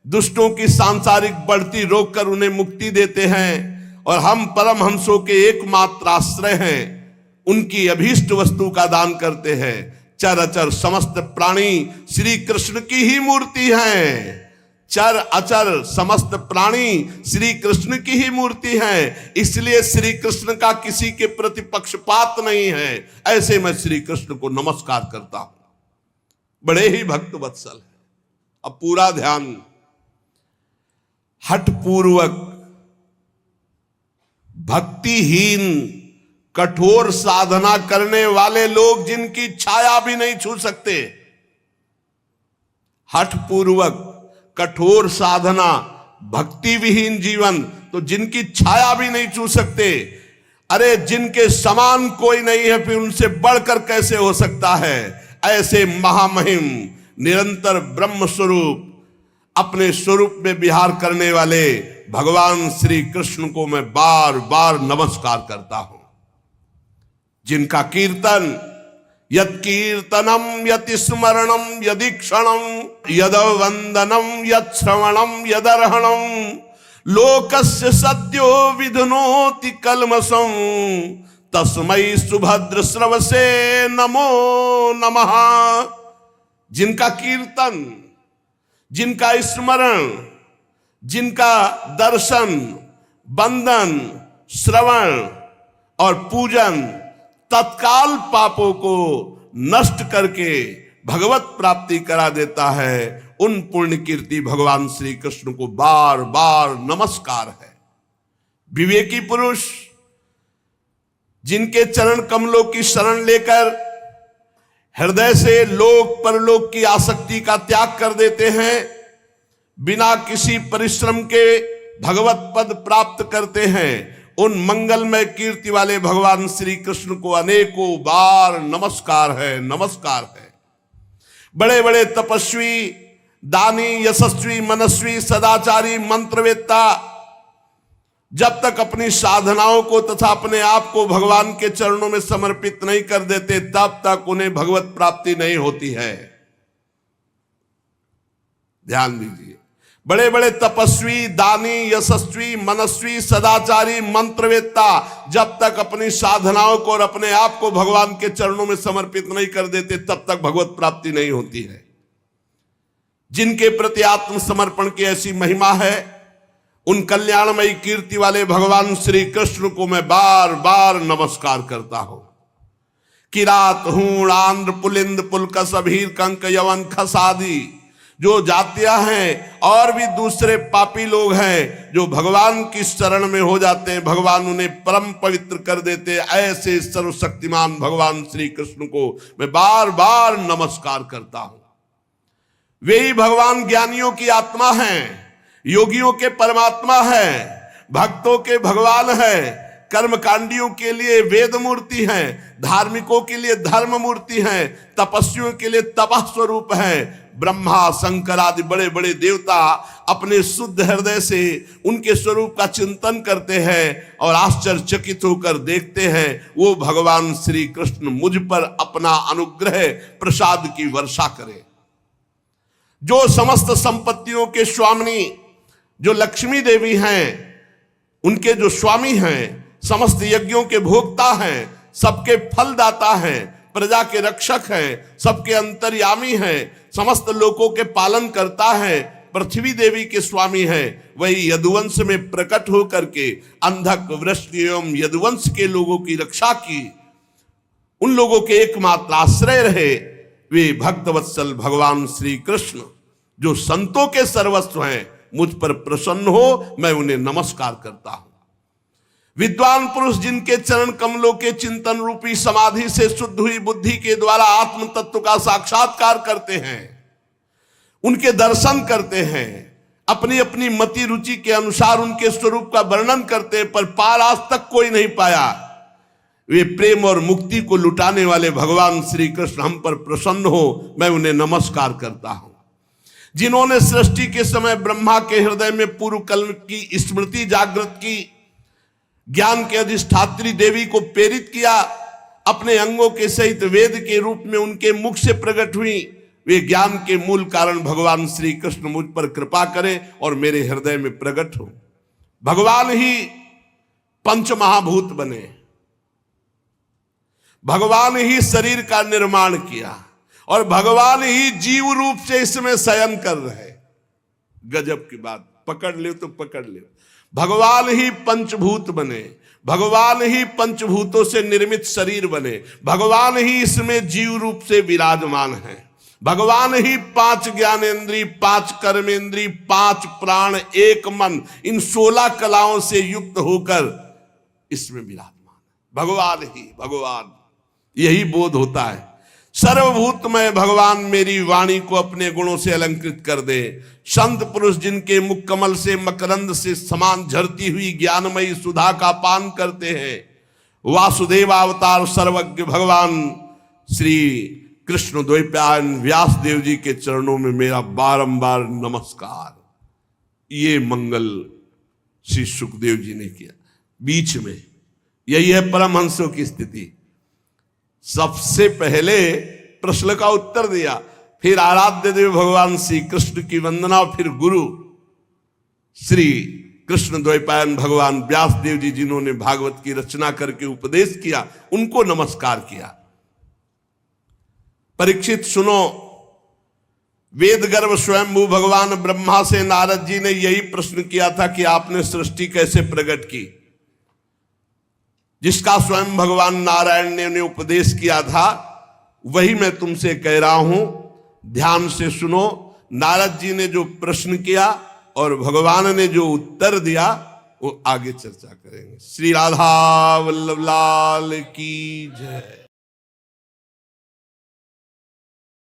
दुष्टों की सांसारिक बढ़ती रोककर उन्हें मुक्ति देते हैं, और हम परमहंसों के एकमात्र आश्रय हैं, उनकी अभीष्ट वस्तु का दान करते हैं। चर समस्त प्राणी श्री कृष्ण की ही मूर्ति हैं। चर अचर समस्त प्राणी श्री कृष्ण की ही मूर्ति है, इसलिए श्री कृष्ण का किसी के प्रति पक्षपात नहीं है। ऐसे मैं श्री कृष्ण को नमस्कार करता हूं। बड़े ही भक्त वत्सल है। अब पूरा ध्यान, हठपूर्वक भक्तिहीन कठोर साधना करने वाले लोग जिनकी छाया भी नहीं छू सकते, हठपूर्वक कठोर साधना, भक्ति विहीन जीवन, तो जिनकी छाया भी नहीं छू सकते, अरे जिनके समान कोई नहीं है, फिर उनसे बढ़कर कैसे हो सकता है। ऐसे महामहिम निरंतर ब्रह्म स्वरूप अपने स्वरूप में विहार करने वाले भगवान श्री कृष्ण को मैं बार बार नमस्कार करता हूं, जिनका कीर्तन, यत् कीर्तनम यत् स्मरणम यदीक्षणम यद वंदनम यत् श्रवणम यदर्हणम लोकस्य सद्यो विधुनोति कल्मषं तस्मै सुभद्र श्रवसे नमो नमः। जिनका कीर्तन, जिनका स्मरण, जिनका दर्शन, वंदन, श्रवण और पूजन तत्काल पापों को नष्ट करके भगवत प्राप्ति करा देता है, उन पुण्य कीर्ति भगवान श्री कृष्ण को बार बार नमस्कार है। विवेकी पुरुष जिनके चरण कमलों की शरण लेकर हृदय से लोक परलोक की आसक्ति का त्याग कर देते हैं, बिना किसी परिश्रम के भगवत पद प्राप्त करते हैं, उन मंगलमय कीर्ति वाले भगवान श्री कृष्ण को अनेकों बार नमस्कार है, नमस्कार है। बड़े बड़े तपस्वी, दानी, यशस्वी, मनस्वी, सदाचारी, मंत्रवेत्ता जब तक अपनी साधनाओं को तथा अपने आप को भगवान के चरणों में समर्पित नहीं कर देते, तब तक उन्हें भगवत प्राप्ति नहीं होती है। ध्यान दीजिए, बड़े बड़े तपस्वी, दानी, यशस्वी, मनस्वी, सदाचारी, मंत्रवेत्ता जब तक अपनी साधनाओं को और अपने आप को भगवान के चरणों में समर्पित नहीं कर देते, तब तक भगवत प्राप्ति नहीं होती है। जिनके प्रति आत्मसमर्पण की ऐसी महिमा है, उन कल्याणमयी कीर्ति वाले भगवान श्री कृष्ण को मैं बार बार नमस्कार करता हूं। किरात, हूण, आंध्र, पुलिंद, पुलकस, अभीर, कंक, यवन, खसादी जो जातियां हैं और भी दूसरे पापी लोग हैं जो भगवान की शरण में हो जाते हैं, भगवान उन्हें परम पवित्र कर देते हैं। ऐसे सर्वशक्तिमान भगवान श्री कृष्ण को मैं बार बार नमस्कार करता हूं। वे ही भगवान ज्ञानियों की आत्मा हैं, योगियों के परमात्मा हैं, भक्तों के भगवान हैं, कर्मकांडियों के लिए वेद मूर्ति हैं, धार्मिकों के लिए धर्म मूर्ति हैं, तपस्वियों के लिए तपः स्वरूप हैं। ब्रह्मा शंकर आदि बड़े बड़े देवता अपने शुद्ध हृदय से उनके स्वरूप का चिंतन करते हैं और आश्चर्यचकित होकर देखते हैं वो भगवान श्री कृष्ण मुझ पर अपना अनुग्रह प्रसाद की वर्षा करें। जो समस्त संपत्तियों के स्वामिनी जो लक्ष्मी देवी हैं, उनके जो स्वामी हैं, समस्त यज्ञों के भोक्ता हैं, सबके फलदाता हैं, प्रजा के रक्षक हैं, सबके अंतर्यामी हैं, समस्त लोकों के पालन करता है, पृथ्वी देवी के स्वामी हैं, वही यदुवंश में प्रकट होकर के अंधक वृष्ण एवं यदुवंश के लोगों की रक्षा की। उन लोगों के एकमात्र आश्रय रहे वे भक्तवत्सल भगवान श्री कृष्ण जो संतों के सर्वस्व हैं। मुझ पर प्रसन्न हो, मैं उन्हें नमस्कार करता हूं। विद्वान पुरुष जिनके चरण कमलों के चिंतन रूपी समाधि से शुद्ध हुई बुद्धि के द्वारा आत्म तत्व का साक्षात्कार करते हैं, उनके दर्शन करते हैं, अपनी अपनी मति रुचि के अनुसार उनके स्वरूप का वर्णन करते हैं, पर पार आज तक कोई नहीं पाया। वे प्रेम और मुक्ति को लुटाने वाले भगवान श्री कृष्ण हम पर प्रसन्न हो, मैं उन्हें नमस्कार करता हूं। जिन्होंने सृष्टि के समय ब्रह्मा के हृदय में पूर्व कल्प की स्मृति जागृत की, ज्ञान के अधिष्ठात्री देवी को प्रेरित किया, अपने अंगों के सहित वेद के रूप में उनके मुख से प्रकट हुई, वे ज्ञान के मूल कारण भगवान श्री कृष्ण मुझ पर कृपा करें और मेरे हृदय में प्रकट हो। भगवान ही पंच महाभूत बने, भगवान ही शरीर का निर्माण किया और भगवान ही जीव रूप से इसमें शयन कर रहे। गजब की बात, पकड़ ले तो पकड़ ले। भगवान ही पंचभूत बने, भगवान ही पंचभूतों से निर्मित शरीर बने, भगवान ही इसमें जीव रूप से विराजमान है, भगवान ही 5 ज्ञानेंद्री, 5 कर्मेंद्री, 5 प्राण, 1 मन, इन 16 कलाओं से युक्त होकर इसमें विराजमान है। भगवान ही भगवान, यही बोध होता है। सर्वभूतमय भगवान मेरी वाणी को अपने गुणों से अलंकृत कर दे। संत पुरुष जिनके मुख कमल से मकरंद से समान झरती हुई ज्ञानमयी सुधा का पान करते हैं, वासुदेव अवतार सर्वज्ञ भगवान श्री कृष्ण द्वैपायन व्यास देव जी के चरणों में मेरा बारंबार नमस्कार। ये मंगल श्री सुखदेव जी ने किया। बीच में यही है परमहंसों की स्थिति। सबसे पहले प्रश्न का उत्तर दिया, फिर आराध्य देव भगवान श्री कृष्ण की वंदना, फिर गुरु श्री कृष्ण द्वैपायन भगवान व्यास देव जी जिन्होंने भागवत की रचना करके उपदेश किया, उनको नमस्कार किया। परीक्षित सुनो, वेद गर्भ स्वयंभू भगवान ब्रह्मा से नारद जी ने यही प्रश्न किया था कि आपने सृष्टि कैसे प्रकट की, जिसका स्वयं भगवान नारायण ने उन्हें उपदेश किया था, वही मैं तुमसे कह रहा हूं। ध्यान से सुनो। नारद जी ने जो प्रश्न किया और भगवान ने जो उत्तर दिया वो आगे चर्चा करेंगे। श्री राधा वल्लभ लाल की जय।